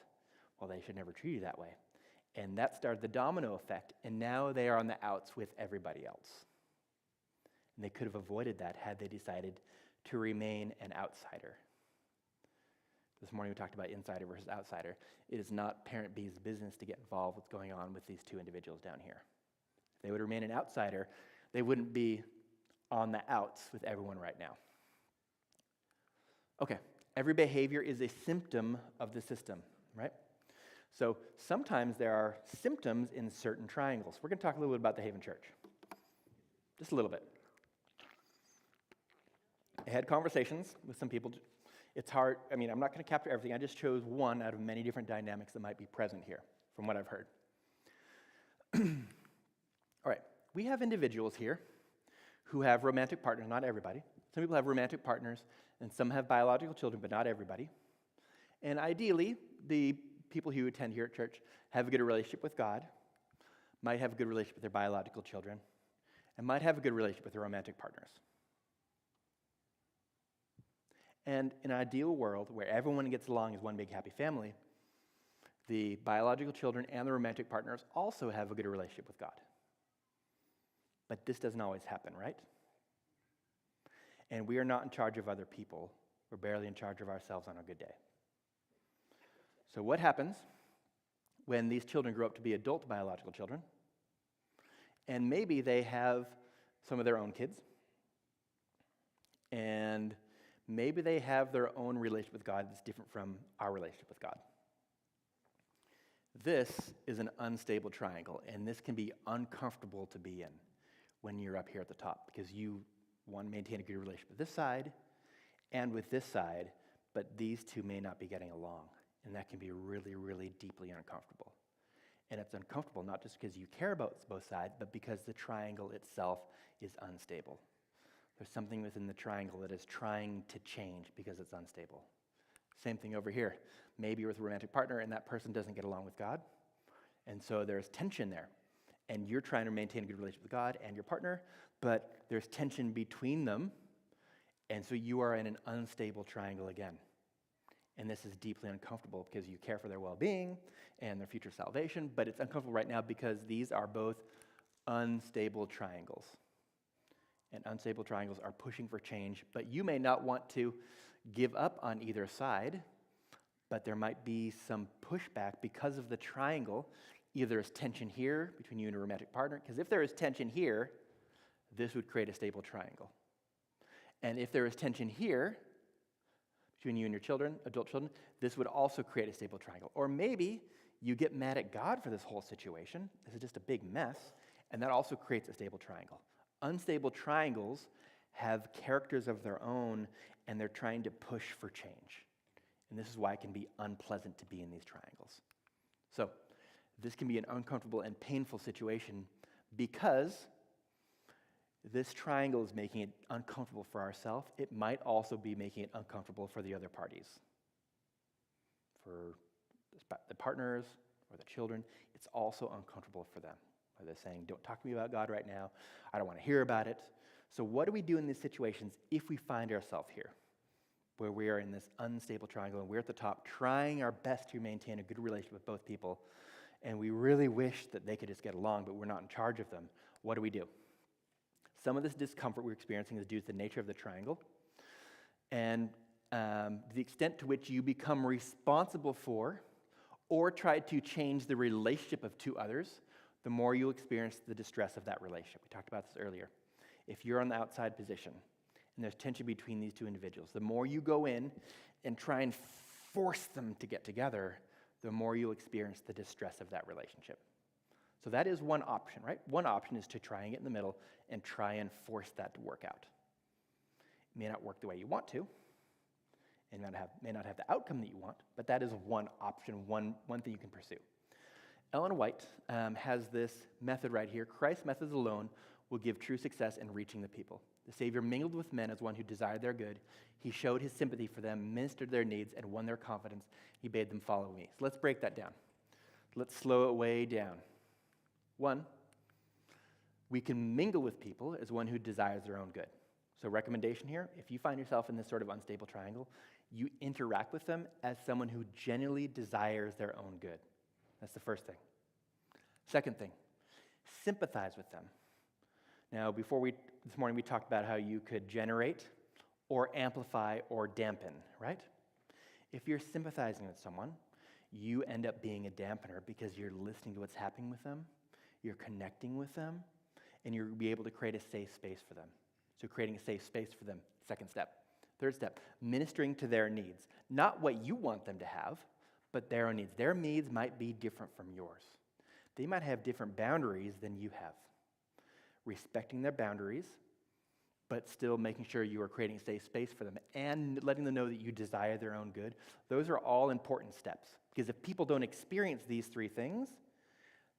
Well, they should never treat you that way. And that started the domino effect, and now they are on the outs with everybody else. And they could have avoided that had they decided to remain an outsider. This morning we talked about insider versus outsider. It is not parent B's business to get involved with what's going on with these two individuals down here. If they would remain an outsider, they wouldn't be on the outs with everyone right now. Okay, every behavior is a symptom of the system, right? So sometimes there are symptoms in certain triangles. We're going to talk a little bit about the Haven Church. Just a little bit. I had conversations with some people. It's hard, I'm not going to capture everything. I just chose one out of many different dynamics that might be present here, from what I've heard. All right, we have individuals here who have romantic partners, not everybody. Some people have romantic partners, and some have biological children, but not everybody. And ideally, the people who attend here at church have a good relationship with God, might have a good relationship with their biological children, and might have a good relationship with their romantic partners. And in an ideal world where everyone gets along as one big happy family, the biological children and the romantic partners also have a good relationship with God. But this doesn't always happen, right? And we are not in charge of other people. We're barely in charge of ourselves on a good day. So what happens when these children grow up to be adult biological children, and maybe they have some of their own kids, and maybe they have their own relationship with God that's different from our relationship with God. This is an unstable triangle, and this can be uncomfortable to be in when you're up here at the top, because you want to maintain a good relationship with this side and with this side, but these two may not be getting along, and that can be really, really deeply uncomfortable. And it's uncomfortable not just because you care about both sides, but because the triangle itself is unstable. There's something within the triangle that is trying to change because it's unstable. Same thing over here. Maybe you're with a romantic partner and that person doesn't get along with God. And so there's tension there. And you're trying to maintain a good relationship with God and your partner, but there's tension between them. And so you are in an unstable triangle again. And this is deeply uncomfortable because you care for their well-being and their future salvation, but it's uncomfortable right now because these are both unstable triangles. And unstable triangles are pushing for change, but you may not want to give up on either side, but there might be some pushback because of the triangle. Either there's tension here between you and a romantic partner, because if there is tension here, this would create a stable triangle. And if there is tension here between you and your children, adult children, this would also create a stable triangle. Or maybe you get mad at God for this whole situation. This is just a big mess, and that also creates a stable triangle. Unstable triangles have characters of their own, and they're trying to push for change. And this is why it can be unpleasant to be in these triangles. So this can be an uncomfortable and painful situation because this triangle is making it uncomfortable for ourselves. It might also be making it uncomfortable for the other parties. For the partners or the children, it's also uncomfortable for them. Or they're saying, don't talk to me about God right now. I don't want to hear about it. So what do we do in these situations if we find ourselves here, where we are in this unstable triangle and we're at the top trying our best to maintain a good relationship with both people, and we really wish that they could just get along, but we're not in charge of them? What do we do? Some of this discomfort we're experiencing is due to the nature of the triangle and the extent to which you become responsible for or try to change the relationship of two others, the more you'll experience the distress of that relationship. We talked about this earlier. If you're on the outside position and there's tension between these two individuals, the more you go in and try and force them to get together, the more you'll experience the distress of that relationship. So that is one option, right? One option is to try and get in the middle and try and force that to work out. It may not work the way you want to, and may not have the outcome that you want, but that is one option, one thing you can pursue. Ellen White has this method right here. Christ's methods alone will give true success in reaching the people. The Savior mingled with men as one who desired their good. He showed his sympathy for them, ministered their needs, and won their confidence. He bade them follow me. So let's break that down. Let's slow it way down. 1, we can mingle with people as one who desires their own good. So recommendation here, if you find yourself in this sort of unstable triangle, you interact with them as someone who genuinely desires their own good. That's the first thing. Second thing, sympathize with them. Now, this morning we talked about how you could generate or amplify or dampen, right? If you're sympathizing with someone, you end up being a dampener because you're listening to what's happening with them, you're connecting with them, and you'll be able to create a safe space for them. So creating a safe space for them, second step. Third step, ministering to their needs. Not what you want them to have, but their own needs. Their needs might be different from yours. They might have different boundaries than you have. Respecting their boundaries, but still making sure you are creating a safe space for them and letting them know that you desire their own good. Those are all important steps. Because if people don't experience these three things,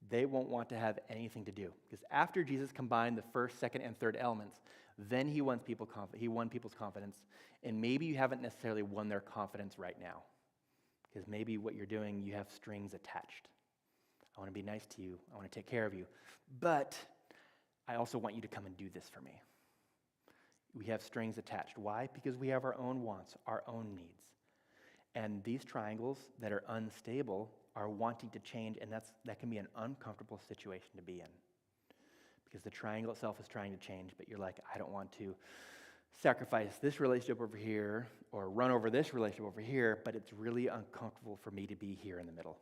they won't want to have anything to do. Because after Jesus combined the first, second, and third elements, then he won people's confidence. And maybe you haven't necessarily won their confidence right now. Because maybe what you're doing, you have strings attached. I want to be nice to you. I want to take care of you. But I also want you to come and do this for me. We have strings attached. Why? Because we have our own wants, our own needs. And these triangles that are unstable are wanting to change, and that can be an uncomfortable situation to be in. Because the triangle itself is trying to change, but you're like, I don't want to sacrifice this relationship over here or run over this relationship over here, but it's really uncomfortable for me to be here in the middle.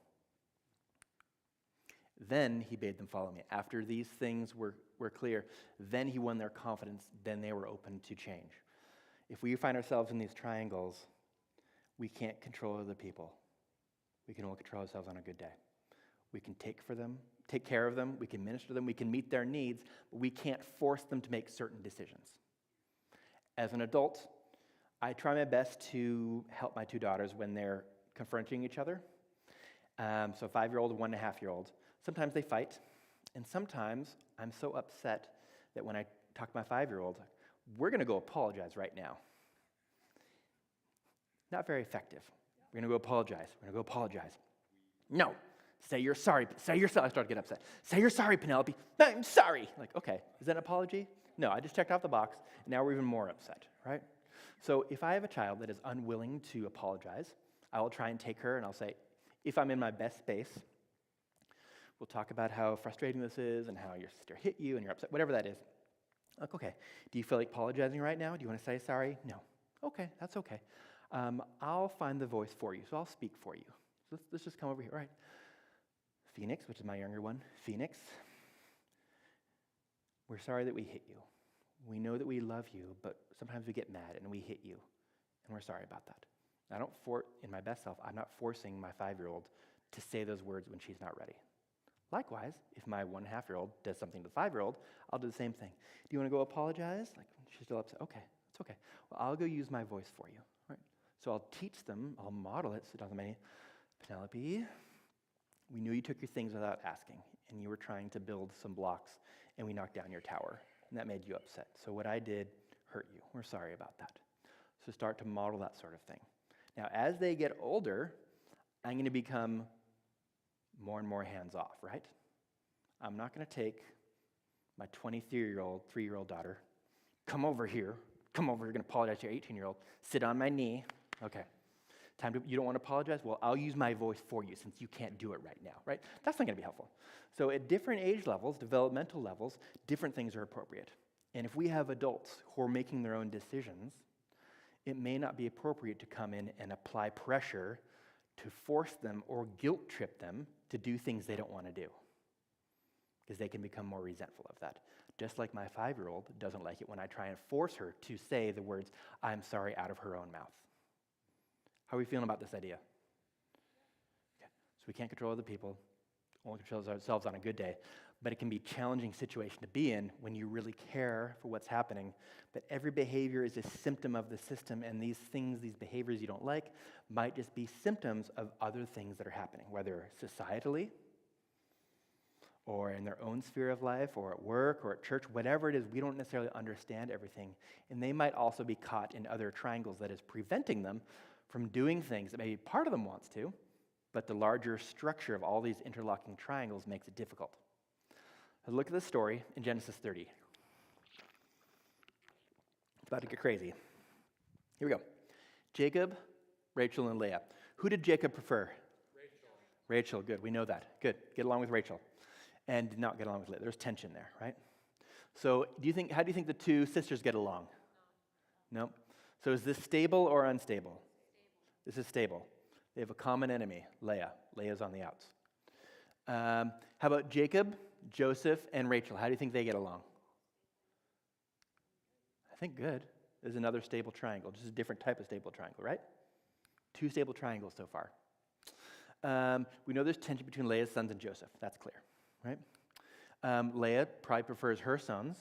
Then he bade them follow me. After these things were clear, then he won their confidence, then they were open to change. If we find ourselves in these triangles, we can't control other people. We can only control ourselves on a good day. We can take care of them, we can minister to them, we can meet their needs, but we can't force them to make certain decisions. As an adult, I try my best to help my two daughters when they're confronting each other. So 5-year-old and 1.5-year-old. Sometimes they fight, and sometimes I'm so upset that when I talk to my 5-year-old, we're going to go apologize right now. Not very effective. We're going to go apologize. No. Say you're sorry. I start to get upset. Say you're sorry, Penelope. No, I'm sorry. Like, okay, is that an apology? No, I just checked off the box, and now we're even more upset, right? So if I have a child that is unwilling to apologize, I will try and take her, and I'll say, if I'm in my best space, we'll talk about how frustrating this is and how your sister hit you and you're upset, whatever that is. Like, okay, do you feel like apologizing right now? Do you want to say sorry? No. Okay, that's okay. I'll find the voice for you, so I'll speak for you. So let's just come over here, right? Phoenix, which is my younger one. Phoenix, we're sorry that we hit you. We know that we love you, but sometimes we get mad and we hit you, and we're sorry about that. In my best self, I'm not forcing my 5-year-old to say those words when she's not ready. Likewise, if my 1.5-year-old does something to the 5-year-old, I'll do the same thing. Do you want to go apologize? Like, she's still upset. Okay, it's okay. Well, I'll go use my voice for you. Right? So I'll teach them, I'll model it, so it doesn't matter. Penelope, we knew you took your things without asking, and you were trying to build some blocks, and we knocked down your tower, and that made you upset. So what I did hurt you. We're sorry about that. So start to model that sort of thing. Now, as they get older, I'm going to become more and more hands-off, right? I'm not going to take my 3-year-old daughter, come over here, you're going to apologize to your 18-year-old, sit on my knee. Okay, you don't want to apologize? Well, I'll use my voice for you since you can't do it right now, right? That's not going to be helpful. So at different age levels, developmental levels, different things are appropriate. And if we have adults who are making their own decisions, it may not be appropriate to come in and apply pressure to force them or guilt trip them to do things they don't want to do, because they can become more resentful of that. Just like my 5-year-old doesn't like it when I try and force her to say the words, I'm sorry, out of her own mouth. How are we feeling about this idea? Okay. So we can't control other people, only control ourselves on a good day, but it can be a challenging situation to be in when you really care for what's happening. But every behavior is a symptom of the system, and these behaviors you don't like, might just be symptoms of other things that are happening, whether societally, or in their own sphere of life, or at work, or at church, whatever it is, we don't necessarily understand everything. And they might also be caught in other triangles that is preventing them from doing things that maybe part of them wants to, but the larger structure of all these interlocking triangles makes it difficult. Let's look at this story in Genesis 30. It's about to get crazy. Here we go. Jacob, Rachel, and Leah. Who did Jacob prefer? Rachel, good. We know that. Good. Get along with Rachel. and did not get along with Leah. There's tension there, right? So how do you think the two sisters get along? No. So is this stable or unstable? This is stable. They have a common enemy, Leah. Leah's on the outs. How about Jacob, Joseph, and Rachel? How do you think they get along? I think good. There's another stable triangle, just a different type of stable triangle, right? 2 stable triangles so far. We know there's tension between Leah's sons and Joseph. That's clear, right? Leah probably prefers her sons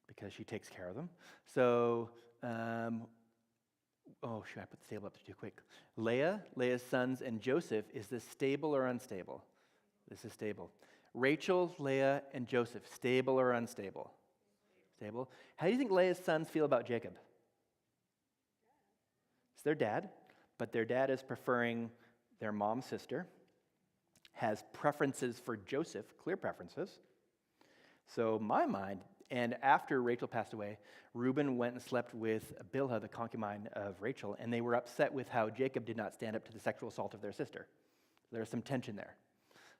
because she takes care of them. So, I put the stable up too quick. Leah's sons, and Joseph, is this stable or unstable? This is stable. Rachel, Leah, and Joseph, stable or unstable? Stable. How do you think Leah's sons feel about Jacob? It's their dad, but their dad is preferring their mom's sister, has preferences for Joseph, clear preferences. So my mind, and after Rachel passed away, Reuben went and slept with Bilhah, the concubine of Rachel, and they were upset with how Jacob did not stand up to the sexual assault of their sister. There's some tension there.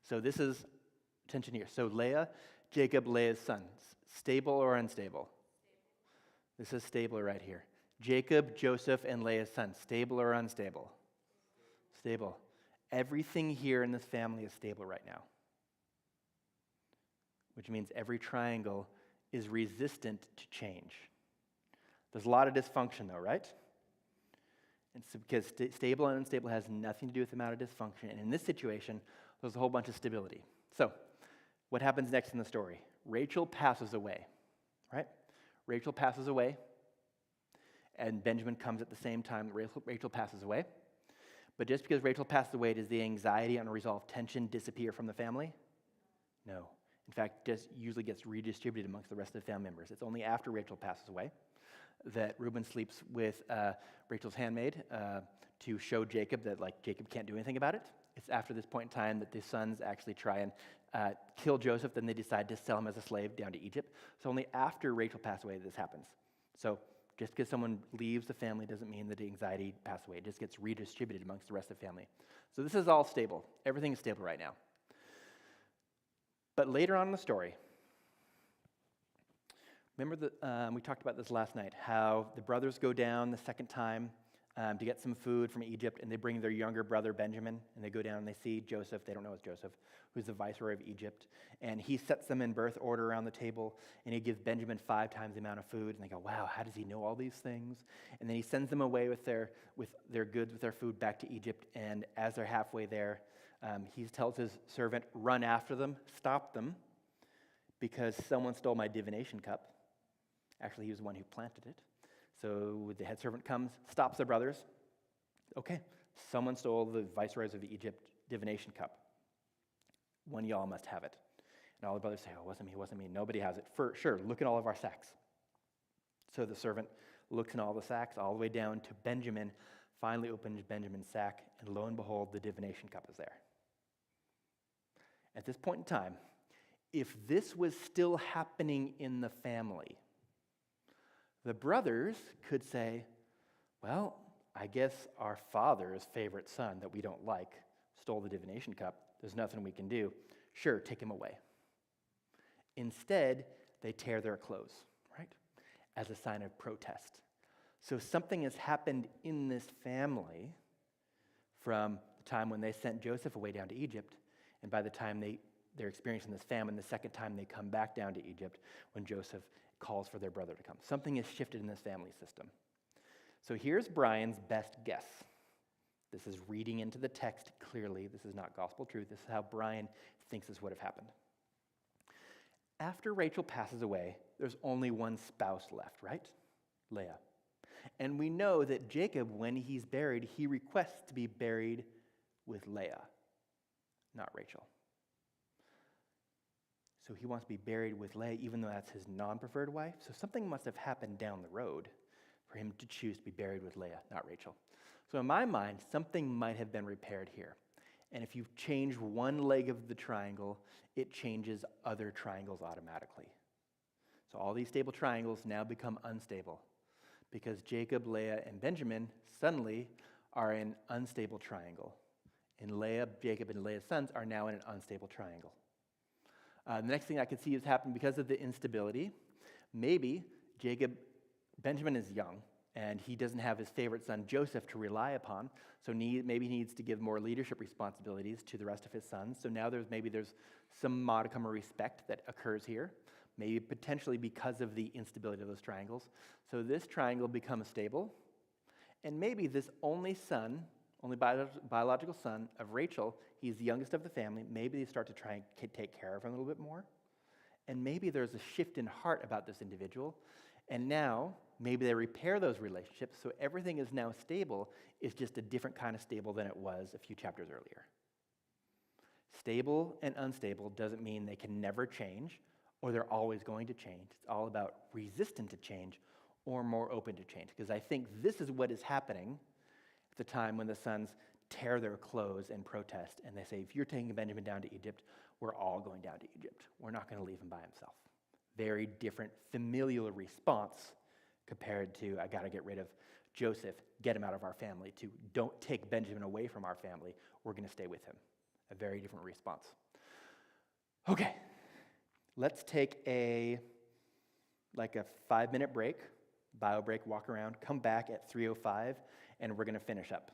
So this is tension here. So Jacob, Leah's sons, stable or unstable? This is stable right here. Jacob, Joseph, and Leah's sons, stable or unstable? Stable. Everything here in this family is stable right now, which means every triangle is resistant to change. There's a lot of dysfunction though, right? It's because stable and unstable has nothing to do with the amount of dysfunction. And in this situation, there's a whole bunch of stability. So what happens next in the story? Rachel passes away, right? Rachel passes away, and Benjamin comes at the same time Rachel passes away. But just because Rachel passes away, does the anxiety and unresolved tension disappear from the family? No. In fact, just usually gets redistributed amongst the rest of the family members. It's only after Rachel passes away that Reuben sleeps with Rachel's handmaid to show Jacob that Jacob can't do anything about it. It's after this point in time that the sons actually try and kill Joseph, then they decide to sell him as a slave down to Egypt. So only after Rachel passed away this happens. So just because someone leaves the family doesn't mean that the anxiety passed away. It just gets redistributed amongst the rest of the family. So this is all stable. Everything is stable right now. But later on in the story, remember that we talked about this last night, how the brothers go down the second time to get some food from Egypt, and they bring their younger brother Benjamin, and they go down and they see Joseph. They don't know it's Joseph, who's the viceroy of Egypt, and he sets them in birth order around the table, and he gives Benjamin 5 times the amount of food, and they go, wow, how does he know all these things? And then he sends them away with their goods, with their food back to Egypt, and as they're halfway there, he tells his servant, run after them, stop them, because someone stole my divination cup. Actually, he was the one who planted it. So the head servant comes, stops the brothers. Okay, someone stole the viceroys of Egypt divination cup. One of y'all must have it. And all the brothers say, oh, it wasn't me. Nobody has it. For sure, look in all of our sacks. So the servant looks in all the sacks, all the way down to Benjamin, finally opens Benjamin's sack, and lo and behold, the divination cup is there. At this point in time, if this was still happening in the family, the brothers could say, well, I guess our father's favorite son that we don't like stole the divination cup. There's nothing we can do. Sure, take him away. Instead, they tear their clothes, right, as a sign of protest. So something has happened in this family from the time when they sent Joseph away down to Egypt, and by the time they're experiencing this famine, the second time they come back down to Egypt, when Joseph calls for their brother to come. Something has shifted in this family system. So here's Bryan's best guess. This is reading into the text clearly. This is not gospel truth. This is how Bryan thinks this would have happened. After Rachel passes away, there's only one spouse left, right? Leah. And we know that Jacob, when he's buried, he requests to be buried with Leah, not Rachel. So he wants to be buried with Leah, even though that's his non-preferred wife. So something must have happened down the road for him to choose to be buried with Leah, not Rachel. So in my mind, something might have been repaired here. And if you change one leg of the triangle, it changes other triangles automatically. So all these stable triangles now become unstable because Jacob, Leah, and Benjamin suddenly are in an unstable triangle. And Leah, Jacob, and Leah's sons are now in an unstable triangle. The next thing I could see is happening because of the instability. Maybe Benjamin is young, and he doesn't have his favorite son Joseph to rely upon, so maybe he needs to give more leadership responsibilities to the rest of his sons. So now there's some modicum of respect that occurs here, maybe potentially because of the instability of those triangles. So this triangle becomes stable, and maybe this only biological son of Rachel, he's the youngest of the family, maybe they start to try and take care of him a little bit more. And maybe there's a shift in heart about this individual, and now maybe they repair those relationships, so everything is now stable. It's just a different kind of stable than it was a few chapters earlier. Stable and unstable doesn't mean they can never change or they're always going to change. It's all about resistant to change or more open to change, because I think this is what is happening at the time when the sons tear their clothes and protest, and they say, if you're taking Benjamin down to Egypt, we're all going down to Egypt. We're not going to leave him by himself. Very different familial response compared to, I got to get rid of Joseph, get him out of our family, to don't take Benjamin away from our family, we're going to stay with him. A very different response. Okay, let's take a 5-minute break, bio break, walk around, come back at 3:05, and we're going to finish up.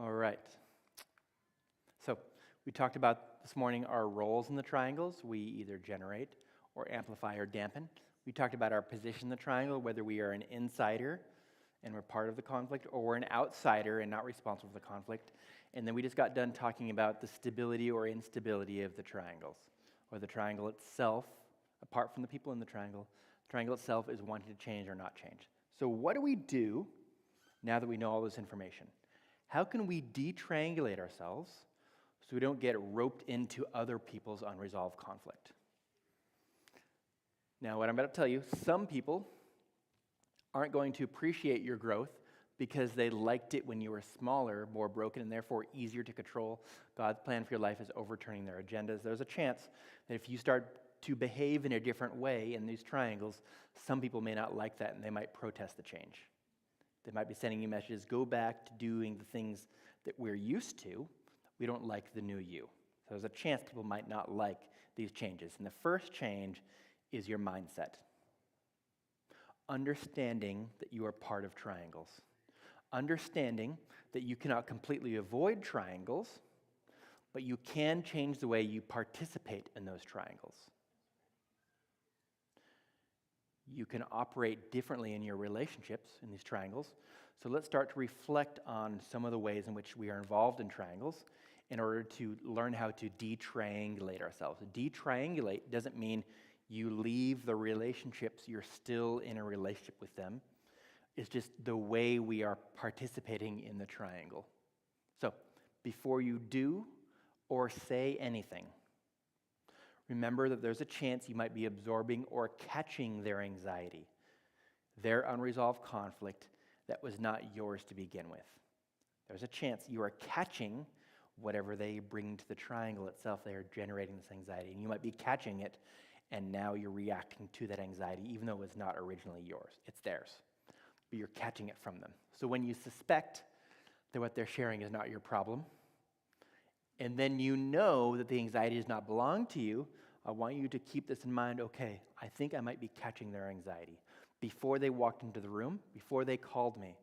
All right. So we talked about this morning our roles in the triangles. We either generate or amplify or dampen. We talked about our position in the triangle, whether we are an insider and we're part of the conflict, or we're an outsider and not responsible for the conflict. And then we just got done talking about the stability or instability of the triangles, or the triangle itself, apart from the people in the triangle itself is wanting to change or not change. So what do we do now that we know all this information? How can we detriangulate ourselves so we don't get roped into other people's unresolved conflict? Now, what I'm about to tell you, some people aren't going to appreciate your growth because they liked it when you were smaller, more broken, and therefore easier to control. God's plan for your life is overturning their agendas. There's a chance that if you start to behave in a different way in these triangles, some people may not like that and they might protest the change. They might be sending you messages, go back to doing the things that we're used to. We don't like the new you. So there's a chance people might not like these changes. And the first change is your mindset. Understanding that you are part of triangles. Understanding that you cannot completely avoid triangles, but you can change the way you participate in those triangles. You can operate differently in your relationships in these triangles. So let's start to reflect on some of the ways in which we are involved in triangles in order to learn how to detriangulate ourselves. Detriangulate doesn't mean you leave the relationships, you're still in a relationship with them. It's just the way we are participating in the triangle. So, before you do or say anything, remember that there's a chance you might be absorbing or catching their anxiety, their unresolved conflict that was not yours to begin with. There's a chance you are catching whatever they bring to the triangle itself. They are generating this anxiety, and you might be catching it, and now you're reacting to that anxiety, even though it was not originally yours. It's theirs, but you're catching it from them. So when you suspect that what they're sharing is not your problem, and then you know that the anxiety does not belong to you, I want you to keep this in mind. Okay, I think I might be catching their anxiety. Before they walked into the room, before they called me,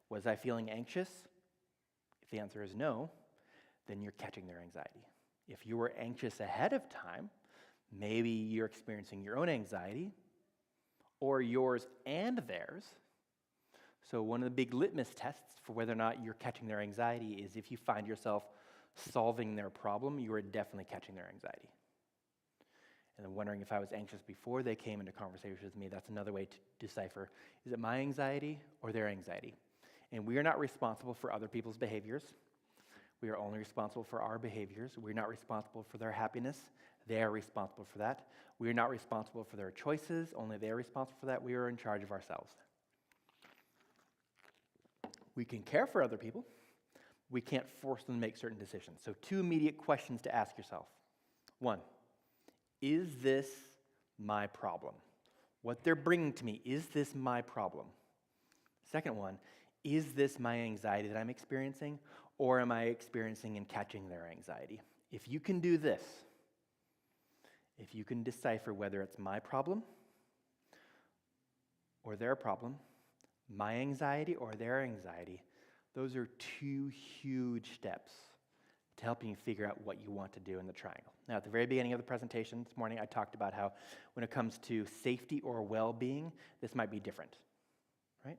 was I feeling anxious? If the answer is no, then you're catching their anxiety. If you were anxious ahead of time, maybe you're experiencing your own anxiety, or yours and theirs. So one of the big litmus tests for whether or not you're catching their anxiety is if you find yourself solving their problem, you are definitely catching their anxiety. And I'm wondering if I was anxious before they came into conversation with me. That's another way to decipher. Is it my anxiety or their anxiety? And we are not responsible for other people's behaviors. We are only responsible for our behaviors. We're not responsible for their happiness. They are responsible for that. We are not responsible for their choices. Only they are responsible for that. We are in charge of ourselves. We can care for other people. We can't force them to make certain decisions. So 2 immediate questions to ask yourself. 1, is this my problem? What they're bringing to me, is this my problem? Second one, is this my anxiety that I'm experiencing, or am I experiencing and catching their anxiety? If you can do this, if you can decipher whether it's my problem or their problem, my anxiety or their anxiety, those are 2 huge steps to helping you figure out what you want to do in the triangle. Now, at the very beginning of the presentation this morning, I talked about how when it comes to safety or well-being, this might be different, right?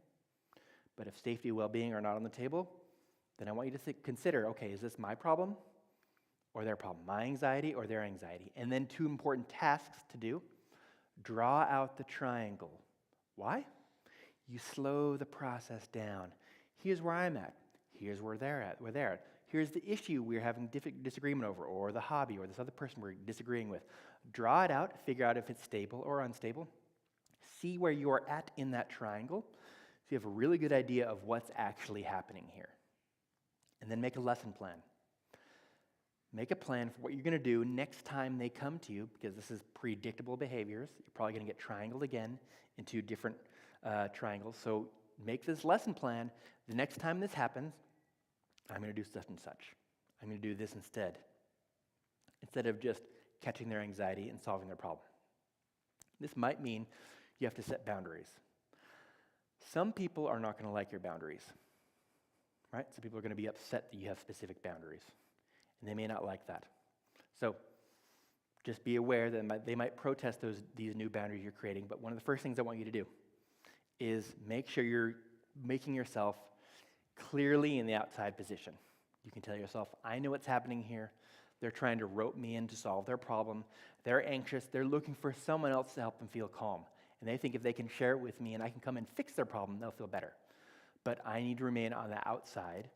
But if safety and well-being are not on the table, then I want you to consider, okay, is this my problem or their problem? My anxiety or their anxiety? And then 2 important tasks to do. Draw out the triangle. Why? You slow the process down. Here's where I'm at. Here's where they're at. Where they're at. Here's the issue we're having disagreement over, or the hobby, or this other person we're disagreeing with. Draw it out, figure out if it's stable or unstable. See where you are at in that triangle, so you have a really good idea of what's actually happening here. And then make a lesson plan. Make a plan for what you're going to do next time they come to you, because this is predictable behaviors. You're probably going to get triangled again into different triangles. So make this lesson plan. The next time this happens, I'm going to do such and such. I'm going to do this instead of just catching their anxiety and solving their problem. This might mean you have to set boundaries. Some people are not going to like your boundaries, right? So people are going to be upset that you have specific boundaries, and they may not like that. So just be aware that they might protest these new boundaries you're creating, but one of the first things I want you to do is make sure you're making yourself clearly in the outside position. You can tell yourself, I know what's happening here. They're trying to rope me in to solve their problem. They're anxious. They're looking for someone else to help them feel calm. And they think if they can share it with me and I can come and fix their problem, they'll feel better. But I need to remain on the outside,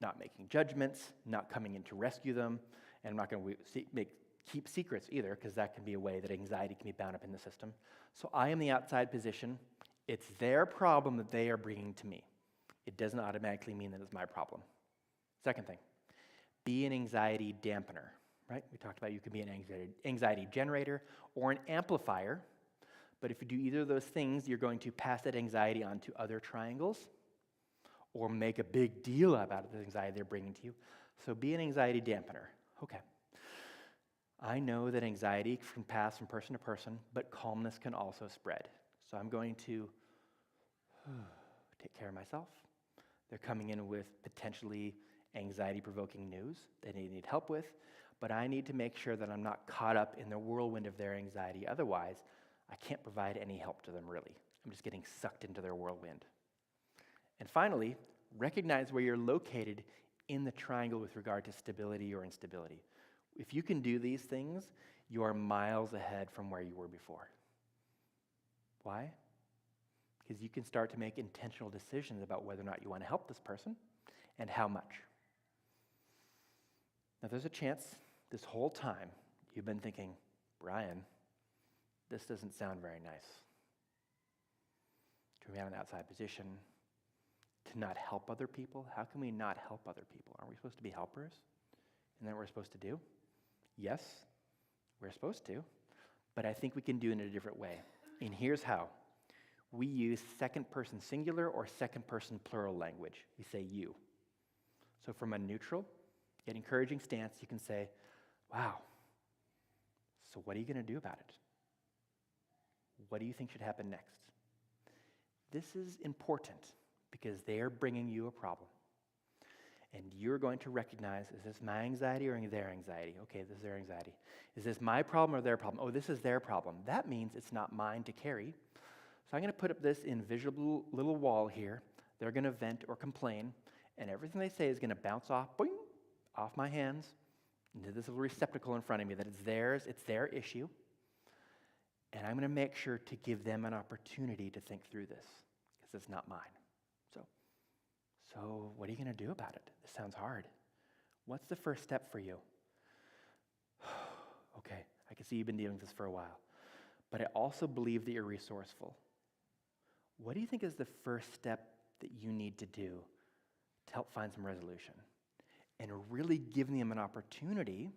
not making judgments, not coming in to rescue them, and I'm not going to keep secrets either, because that can be a way that anxiety can be bound up in the system. So I am the outside position. It's their problem that they are bringing to me. It doesn't automatically mean that it's my problem. Second thing, be an anxiety dampener, right? We talked about you could be an anxiety generator or an amplifier, but if you do either of those things, you're going to pass that anxiety on to other triangles or make a big deal about the anxiety they're bringing to you. So be an anxiety dampener. Okay. I know that anxiety can pass from person to person, but calmness can also spread. So I'm going to take care of myself. They're coming in with potentially anxiety-provoking news that they need help with, but I need to make sure that I'm not caught up in the whirlwind of their anxiety. Otherwise, I can't provide any help to them, really. I'm just getting sucked into their whirlwind. And finally, recognize where you're located in the triangle with regard to stability or instability. If you can do these things, you are miles ahead from where you were before. Why? Because you can start to make intentional decisions about whether or not you want to help this person and how much. Now, there's a chance this whole time you've been thinking, Bryan, this doesn't sound very nice. To remain in an outside position, to not help other people. How can we not help other people? Aren't we supposed to be helpers? Isn't that what we're supposed to do? Yes, we're supposed to, but I think we can do it in a different way. And here's how. We use second person singular or second person plural language. We say you. So from a neutral yet encouraging stance, you can say, wow, so what are you going to do about it? What do you think should happen next? This is important because they are bringing you a problem. And you're going to recognize, is this my anxiety or their anxiety? Okay, this is their anxiety. Is this my problem or their problem? Oh, this is their problem. That means it's not mine to carry. So I'm going to put up this invisible little wall here. They're going to vent or complain, and everything they say is going to bounce off, boing, off my hands into this little receptacle in front of me that it's theirs, it's their issue. And I'm going to make sure to give them an opportunity to think through this, because it's not mine. So what are you going to do about it? This sounds hard. What's the first step for you? Okay, I can see you've been dealing with this for a while. But I also believe that you're resourceful. What do you think is the first step that you need to do to help find some resolution? And really giving them an opportunity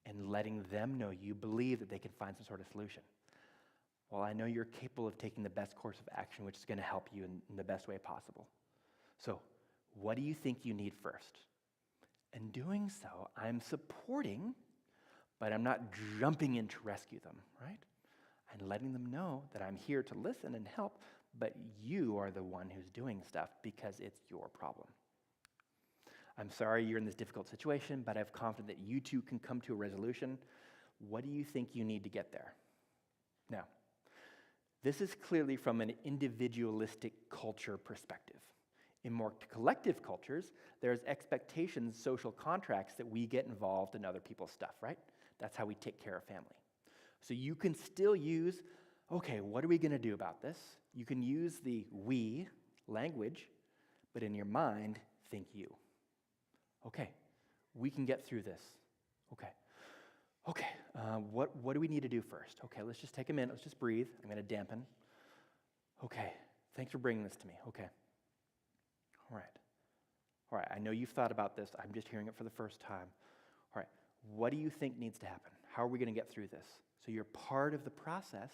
and letting them know you believe that they can find some sort of solution. Well, I know you're capable of taking the best course of action, which is going to help you in the best way possible. So, what do you think you need first? In doing so, I'm supporting, but I'm not jumping in to rescue them, right? I'm letting them know that I'm here to listen and help, but you are the one who's doing stuff because it's your problem. I'm sorry you're in this difficult situation, but I'm confident that you two can come to a resolution. What do you think you need to get there? Now, this is clearly from an individualistic culture perspective. In more collective cultures, there's expectations, social contracts that we get involved in other people's stuff, right? That's how we take care of family. So you can still use, okay, what are we going to do about this? You can use the we language, but in your mind, think you. Okay, we can get through this. Okay, what do we need to do first? Okay, let's just take a minute. Let's just breathe. I'm going to dampen. Okay, thanks for bringing this to me. Okay. All right, I know you've thought about this. I'm just hearing it for the first time. All right, what do you think needs to happen? How are we going to get through this? So you're part of the process,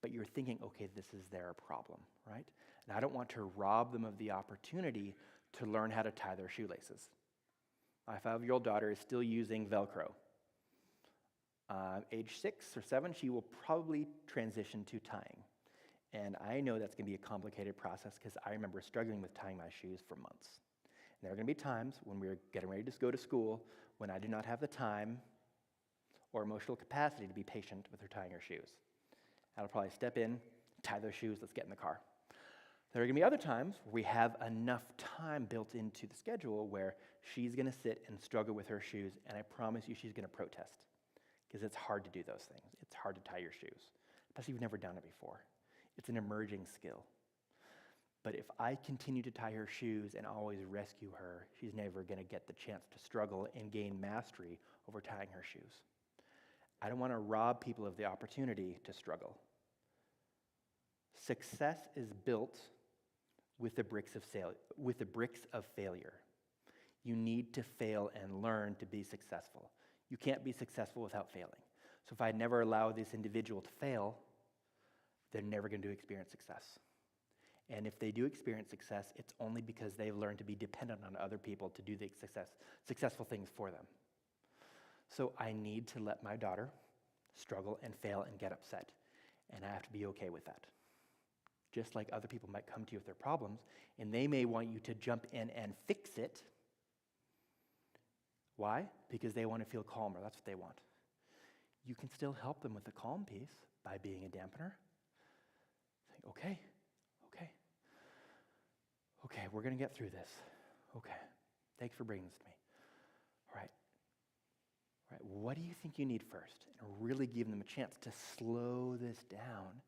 but you're thinking, okay, this is their problem, right? And I don't want to rob them of the opportunity to learn how to tie their shoelaces. My 5-year-old daughter is still using Velcro. Age 6 or 7, she will probably transition to tying. And I know that's going to be a complicated process because I remember struggling with tying my shoes for months. there are going to be times when we're getting ready to go to school when I do not have the time or emotional capacity to be patient with her tying her shoes. I'll probably step in, tie those shoes, let's get in the car. There are going to be other times where we have enough time built into the schedule where she's going to sit and struggle with her shoes, and I promise you she's going to protest because it's hard to do those things. It's hard to tie your shoes, especially if you've never done it before. It's an emerging skill. But if I continue to tie her shoes and always rescue her, she's never going to get the chance to struggle and gain mastery over tying her shoes. I don't want to rob people of the opportunity to struggle. Success is built with the bricks of failure. You need to fail and learn to be successful. You can't be successful without failing. So if I never allow this individual to fail, they're never going to experience success. And if they do experience success, it's only because they've learned to be dependent on other people to do the successful things for them. So I need to let my daughter struggle and fail and get upset. And I have to be okay with that. Just like other people might come to you with their problems, and they may want you to jump in and fix it. Why? Because they want to feel calmer. That's what they want. You can still help them with the calm piece by being a dampener. Say, okay, we're going to get through this. Okay, thanks for bringing this to me. All right, what do you think you need first? And really give them a chance to slow this down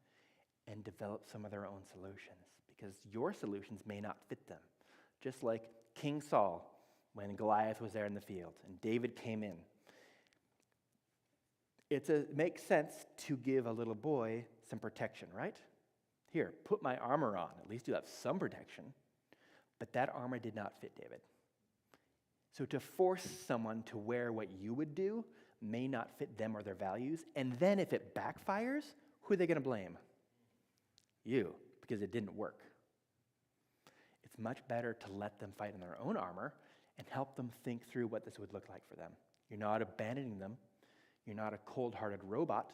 and develop some of their own solutions, because your solutions may not fit them. Just like King Saul, when Goliath was there in the field and David came in. It makes sense to give a little boy some protection, right? Here, put my armor on. At least you have some protection. But that armor did not fit David. So to force someone to wear what you would do may not fit them or their values. And then if it backfires, who are they going to blame? You, because it didn't work. It's much better to let them fight in their own armor and help them think through what this would look like for them. You're not abandoning them. You're not a cold-hearted robot.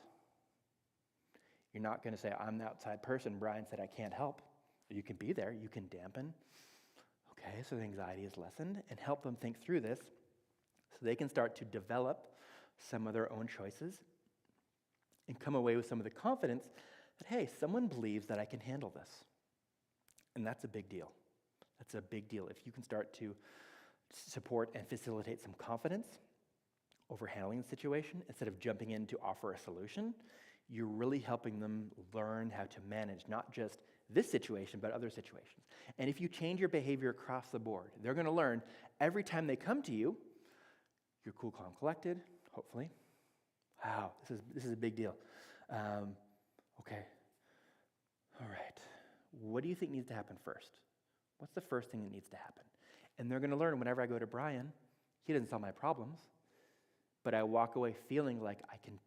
You're not going to say, I'm the outside person. Bryan said I can't help. You can be there. You can dampen. Okay, so the anxiety is lessened, and help them think through this so they can start to develop some of their own choices and come away with some of the confidence that, hey, someone believes that I can handle this. And that's a big deal. That's a big deal. If you can start to support and facilitate some confidence over handling the situation instead of jumping in to offer a solution, you're really helping them learn how to manage not just this situation, but other situations. And if you change your behavior across the board, they're going to learn every time they come to you, you're cool, calm, collected, hopefully. Wow, this is a big deal. Okay. All right. What do you think needs to happen first? What's the first thing that needs to happen? And they're going to learn whenever I go to Bryan, he doesn't solve my problems, but I walk away feeling like I can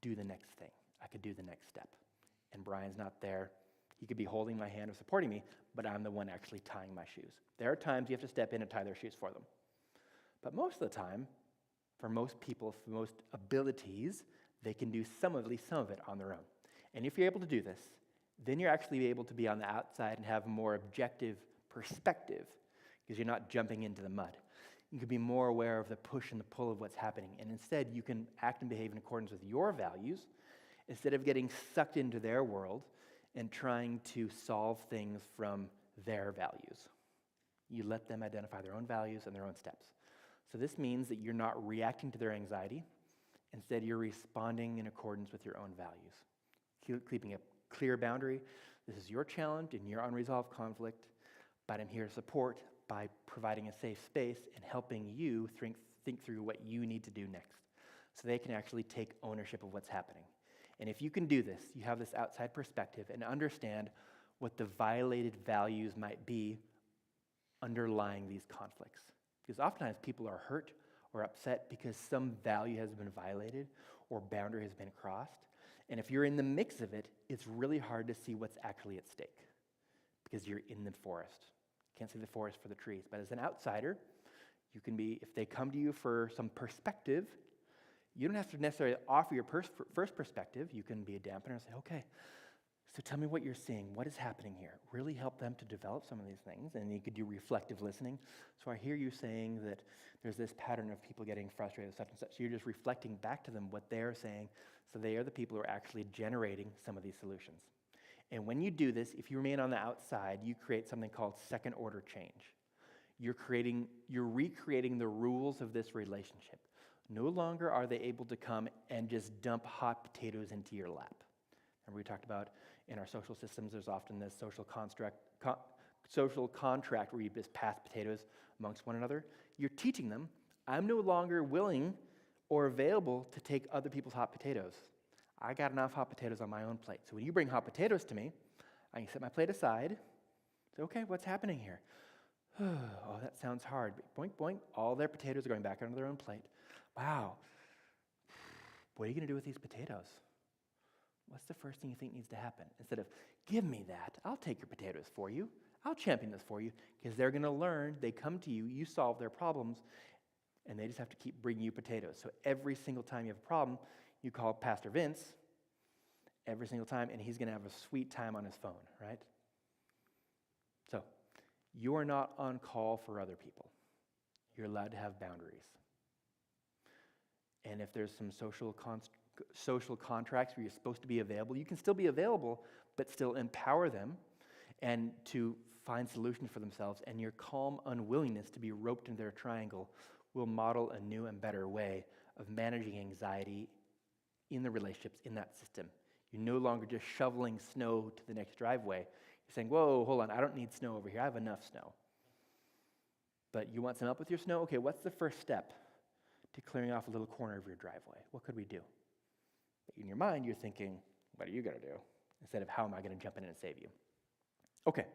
do the next thing. I could do the next step. And Bryan's not there. He could be holding my hand or supporting me, but I'm the one actually tying my shoes. There are times you have to step in and tie their shoes for them. But most of the time, for most people, for most abilities, they can do at least some of it on their own. And if you're able to do this, then you're actually able to be on the outside and have a more objective perspective because you're not jumping into the mud. You can be more aware of the push and the pull of what's happening. And instead, you can act and behave in accordance with your values instead of getting sucked into their world and trying to solve things from their values. You let them identify their own values and their own steps. So this means that you're not reacting to their anxiety. Instead, you're responding in accordance with your own values. Keeping a clear boundary. This is your challenge and your unresolved conflict, but I'm here to support by providing a safe space and helping you think through what you need to do next so they can actually take ownership of what's happening. And if you can do this, you have this outside perspective and understand what the violated values might be underlying these conflicts. Because oftentimes people are hurt or upset because some value has been violated or boundary has been crossed. And if you're in the mix of it, it's really hard to see what's actually at stake because you're in the forest. You can't see the forest for the trees. But as an outsider, you can be, if they come to you for some perspective, you don't have to necessarily offer your first perspective. You can be a dampener and say, okay, So tell me what you're seeing. What is happening here? Really help them to develop some of these things, and you could do reflective listening. So I hear you saying that there's this pattern of people getting frustrated with such and such. So you're just reflecting back to them what they're saying, so they are the people who are actually generating some of these solutions. And when you do this, if you remain on the outside, you create something called second order change. You're recreating the rules of this relationship. No longer are they able to come and just dump hot potatoes into your lap. Remember we talked about in our social systems, there's often this social contract where you just pass potatoes amongst one another. You're teaching them, I'm no longer willing or available to take other people's hot potatoes. I got enough hot potatoes on my own plate. So when you bring hot potatoes to me, I can set my plate aside. Say, okay, what's happening here? Oh, that sounds hard. Boink, boink, all their potatoes are going back onto their own plate. Wow. What are you going to do with these potatoes? What's the first thing you think needs to happen? Instead of, give me that, I'll take your potatoes for you. I'll champion this for you, because they're going to learn, they come to you, you solve their problems, and they just have to keep bringing you potatoes. So every single time you have a problem, you call Pastor Vince, every single time, and he's going to have a sweet time on his phone, right? So, you are not on call for other people. You're allowed to have boundaries. And if there's some social contracts where you're supposed to be available, you can still be available, but still empower them and to find solutions for themselves. And your calm unwillingness to be roped into their triangle will model a new and better way of managing anxiety in the relationships in that system. You're no longer just shoveling snow to the next driveway. You're saying, whoa, hold on, I don't need snow over here. I have enough snow. But you want some help with your snow? Okay, what's the first step to clearing off a little corner of your driveway? What could we do? In your mind, you're thinking, what are you going to do? Instead of, how am I going to jump in and save you? Okay.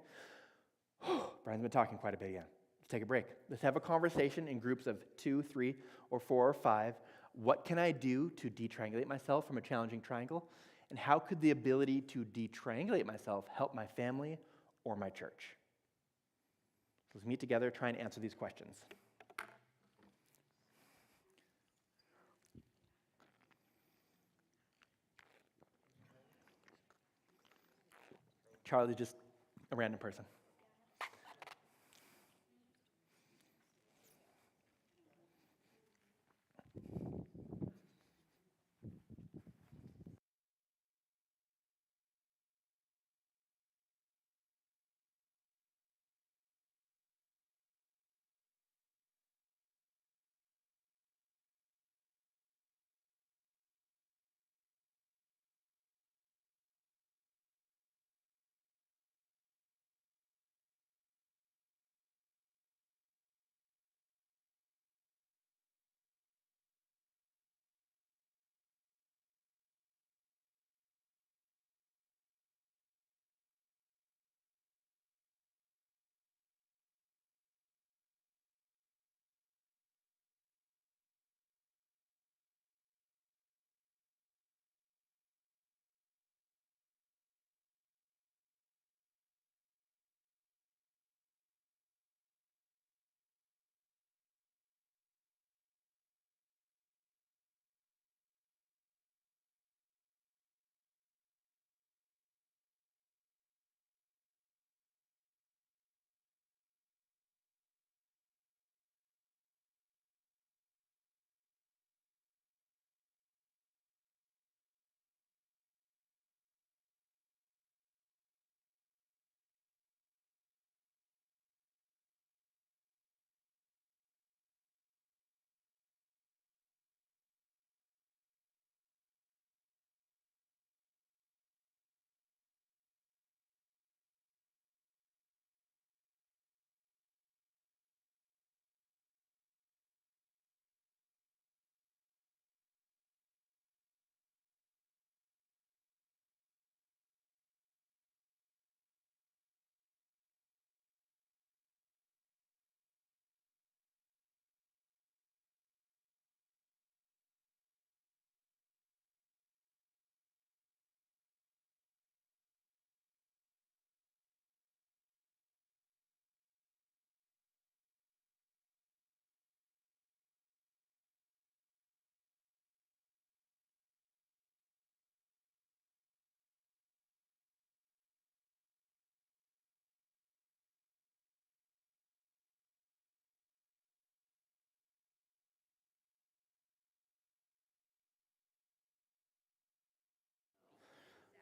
Bryan's been talking quite a bit again. Let's take a break. Let's have a conversation in groups of 2, 3, or 4, or 5. What can I do to detriangulate myself from a challenging triangle? And how could the ability to detriangulate myself help my family or my church? So let's meet together, try and answer these questions. Charlie's just a random person.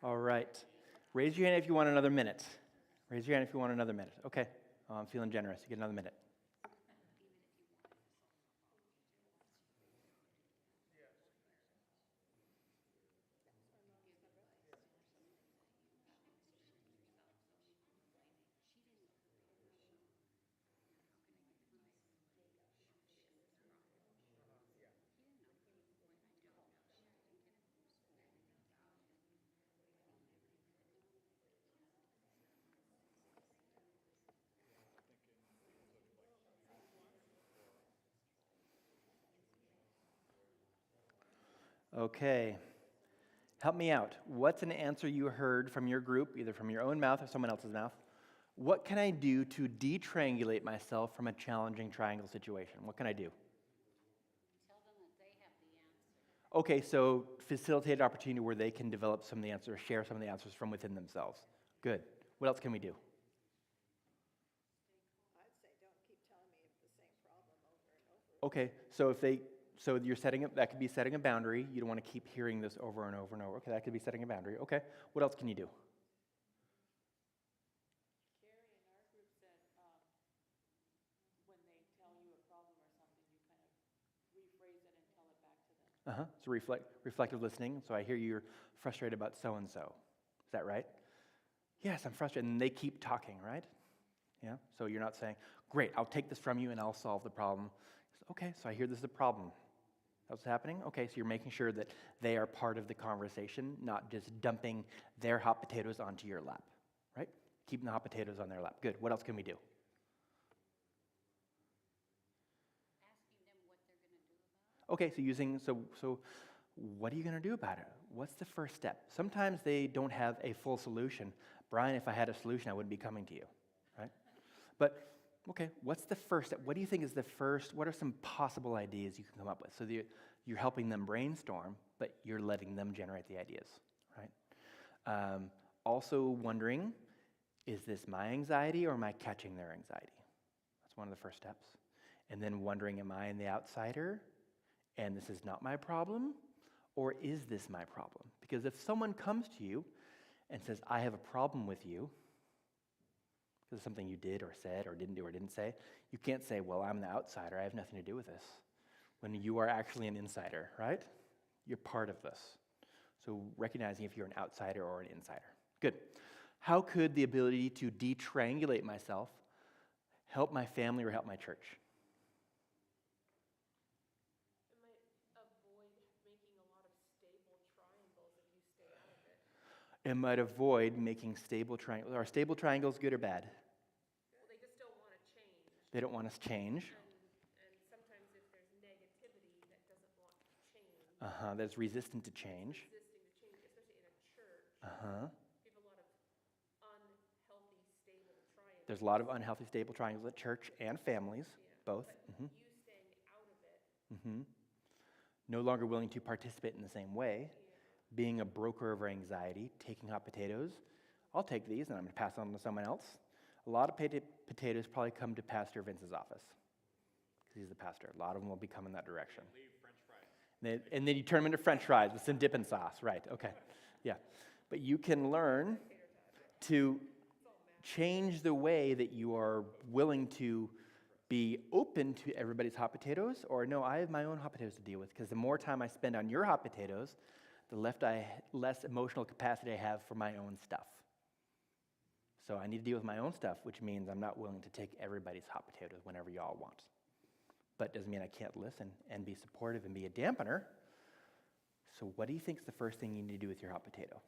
All right. Raise your hand if you want another minute. Raise your hand if you want another minute. Okay. I'm feeling generous. You get another minute. Okay. Help me out. What's an answer you heard from your group, either from your own mouth or someone else's mouth? What can I do to detriangulate myself from a challenging triangle situation? What can I do?
Tell them that they have the answer.
Okay, so facilitate an opportunity where they can develop some of the answers, share some of the answers from within themselves. Good. What else can we do?
I'd say don't keep telling me the same problem over and over.
Okay, so you're setting up, that could be setting a boundary. You don't want to keep hearing this over and over and over. Okay, that could be setting a boundary. Okay, what else can you do?
Carrie in our group said when they tell you a problem or something, you kind of rephrase it and tell it back to them.
So reflective listening. So I hear you're frustrated about so-and-so. Is that right? Yes, I'm frustrated. And they keep talking, right? Yeah, so you're not saying, great, I'll take this from you and I'll solve the problem. Okay, so I hear this is a problem. That's what's happening? Okay, so you're making sure that they are part of the conversation, not just dumping their hot potatoes onto your lap, right? Keeping the hot potatoes on their lap. Good. What else can we do?
Asking them what they're going to do about it.
Okay, so what are you going to do about it? What's the first step? Sometimes they don't have a full solution. Bryan, if I had a solution, I wouldn't be coming to you, right? But okay, what's the first step? What do you think is the first? What are some possible ideas you can come up with? So you're helping them brainstorm, but you're letting them generate the ideas, right? Also wondering, is this my anxiety or am I catching their anxiety? That's one of the first steps. And then wondering, am I the outsider and this is not my problem? Or is this my problem? Because if someone comes to you and says, I have a problem with you, because of something you did or said or didn't do or didn't say, you can't say, well, I'm the outsider, I have nothing to do with this. When you are actually an insider, right? You're part of this. So recognizing if you're an outsider or an insider. Good. How could the ability to detriangulate myself help my family or help my church?
It might avoid making a lot of stable triangles if you stay out of it.
It might avoid making stable triangles. Are stable triangles good or bad?
Well, they just don't want to change.
They don't want us to change.
And sometimes if there's negativity that doesn't want to change,
That's resistant to change.
resisting to change, especially in a church, we have a lot of unhealthy, stable triangles.
There's a lot of unhealthy stable triangles at church and families, both.
But you staying out of it,
No longer willing to participate in the same way. Being a broker of our anxiety, taking hot potatoes. I'll take these and I'm going to pass on to someone else. A lot of potatoes probably come to Pastor Vince's office because he's the pastor. A lot of them will be coming that direction.
Leave French fries.
And then you turn them into French fries with some dipping sauce. Right, okay. Yeah. But you can learn to change the way that you are willing to be open to everybody's hot potatoes, or no, I have my own hot potatoes to deal with, because the more time I spend on your hot potatoes, the less emotional capacity I have for my own stuff. So I need to deal with my own stuff, which means I'm not willing to take everybody's hot potatoes whenever y'all want. But doesn't mean I can't listen and be supportive and be a dampener. So what do you think is the first thing you need to do with your hot potato?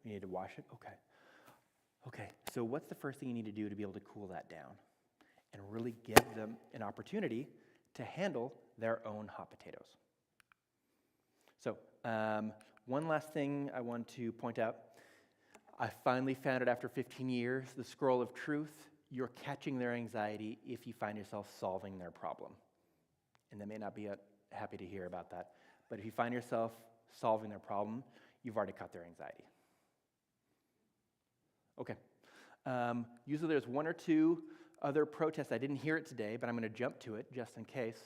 You need to wash it? Okay, so what's the first thing you need to do to be able to cool that down and really give them an opportunity to handle their own hot potatoes? So one last thing I want to point out. I finally found it after 15 years, the scroll of truth. You're catching their anxiety if you find yourself solving their problem. And they may not be happy to hear about that. But if you find yourself solving their problem, you've already caught their anxiety. Okay. Usually there's one or two other protests. I didn't hear it today, but I'm going to jump to it just in case.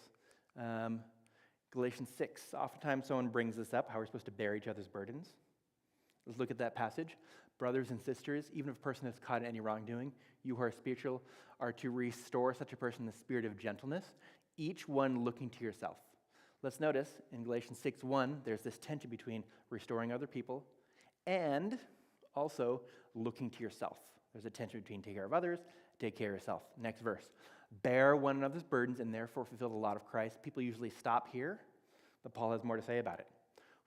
Galatians 6. Oftentimes someone brings this up, how we're supposed to bear each other's burdens. Let's look at that passage. Brothers and sisters, even if a person is caught in any wrongdoing, you who are spiritual are to restore such a person in the spirit of gentleness, each one looking to yourself. Let's notice in Galatians 6:1, there's this tension between restoring other people and also looking to yourself. There's a tension between take care of others, take care of yourself. Next verse. Bear one another's burdens and therefore fulfill the law of Christ. People usually stop here, but Paul has more to say about it.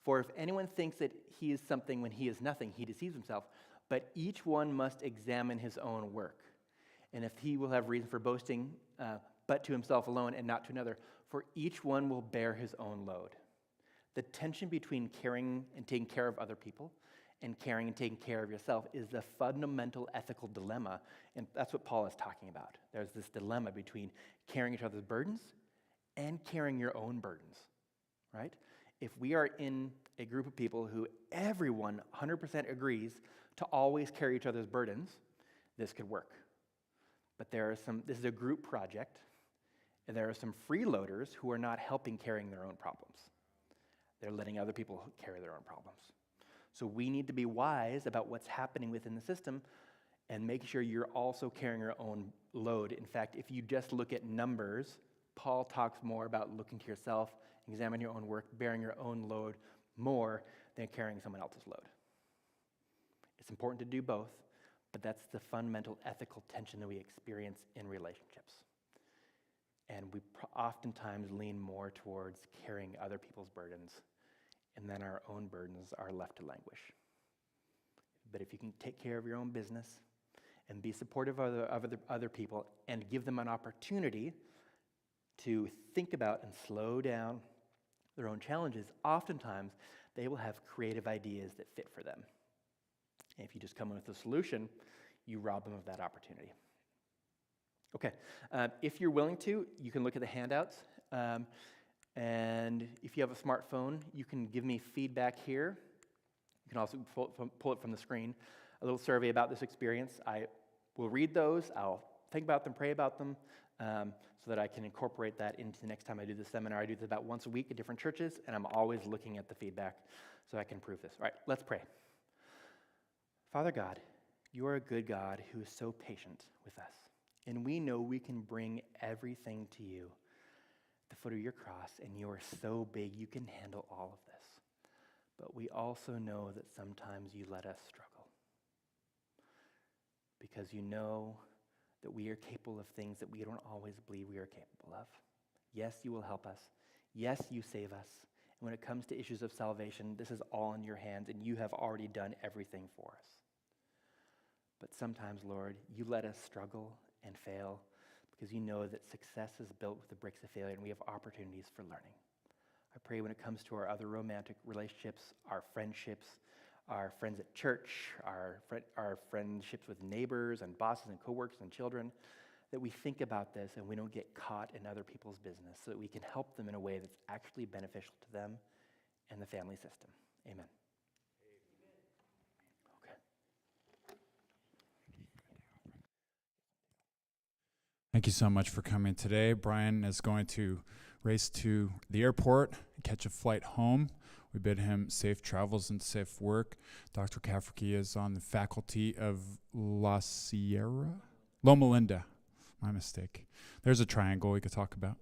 For if anyone thinks that he is something when he is nothing, he deceives himself. But each one must examine his own work. And if he will have reason for boasting, but to himself alone and not to another, for each one will bear his own load. The tension between caring and taking care of other people and caring and taking care of yourself is the fundamental ethical dilemma, and that's what Paul is talking about. There's this dilemma between carrying each other's burdens and carrying your own burdens, right? If we are in a group of people who everyone 100% agrees to always carry each other's burdens, this could work. But this is a group project, and there are some freeloaders who are not helping carrying their own problems. They're letting other people carry their own problems. So we need to be wise about what's happening within the system and make sure you're also carrying your own load. In fact, if you just look at numbers, Paul talks more about looking to yourself, examining your own work, bearing your own load more than carrying someone else's load. It's important to do both, but that's the fundamental ethical tension that we experience in relationships. And we oftentimes lean more towards carrying other people's burdens, and then our own burdens are left to languish. But if you can take care of your own business and be supportive of other people and give them an opportunity to think about and slow down their own challenges, oftentimes they will have creative ideas that fit for them. And if you just come in with a solution, you rob them of that opportunity. Okay, if you're willing to, you can look at the handouts. And if you have a smartphone, you can give me feedback here. You can also pull it from the screen. A little survey about this experience. I will read those. I'll think about them, pray about them, so that I can incorporate that into the next time I do the seminar. I do this about once a week at different churches, and I'm always looking at the feedback so I can improve this. All right, let's pray. Father God, you are a good God who is so patient with us. And we know we can bring everything to you at the foot of your cross, and you are so big you can handle all of this. But we also know that sometimes you let us struggle because you know that we are capable of things that we don't always believe we are capable of. Yes, you will help us. Yes, you save us. And when it comes to issues of salvation, this is all in your hands, and you have already done everything for us. But sometimes, Lord, you let us struggle and fail because you know that success is built with the bricks of failure, and we have opportunities for learning. I pray when it comes to our other romantic relationships, our friendships, our friends at church, our friendships with neighbors and bosses and coworkers and children, that we think about this and we don't get caught in other people's business so that we can help them in a way that's actually beneficial to them and the family system. Amen.
Thank you so much for coming today. Bryan is going to race to the airport and catch a flight home. We bid him safe travels and safe work. Dr. Cafferky is on the faculty of Loma Linda. My mistake. There's a triangle we could talk about.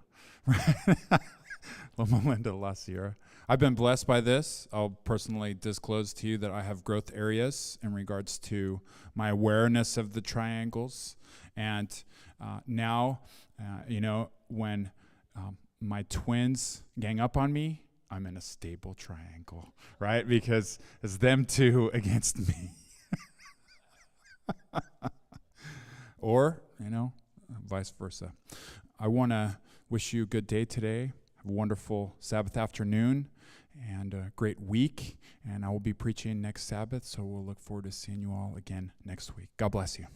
Loma Linda, La Sierra. I've been blessed by this. I'll personally disclose to you that I have growth areas in regards to my awareness of the triangles. And now, when my twins gang up on me, I'm in a stable triangle, right? Because it's them two against me. Or, vice versa. I want to wish you a good day today. Have a wonderful Sabbath afternoon and a great week. And I will be preaching next Sabbath, so we'll look forward to seeing you all again next week. God bless you.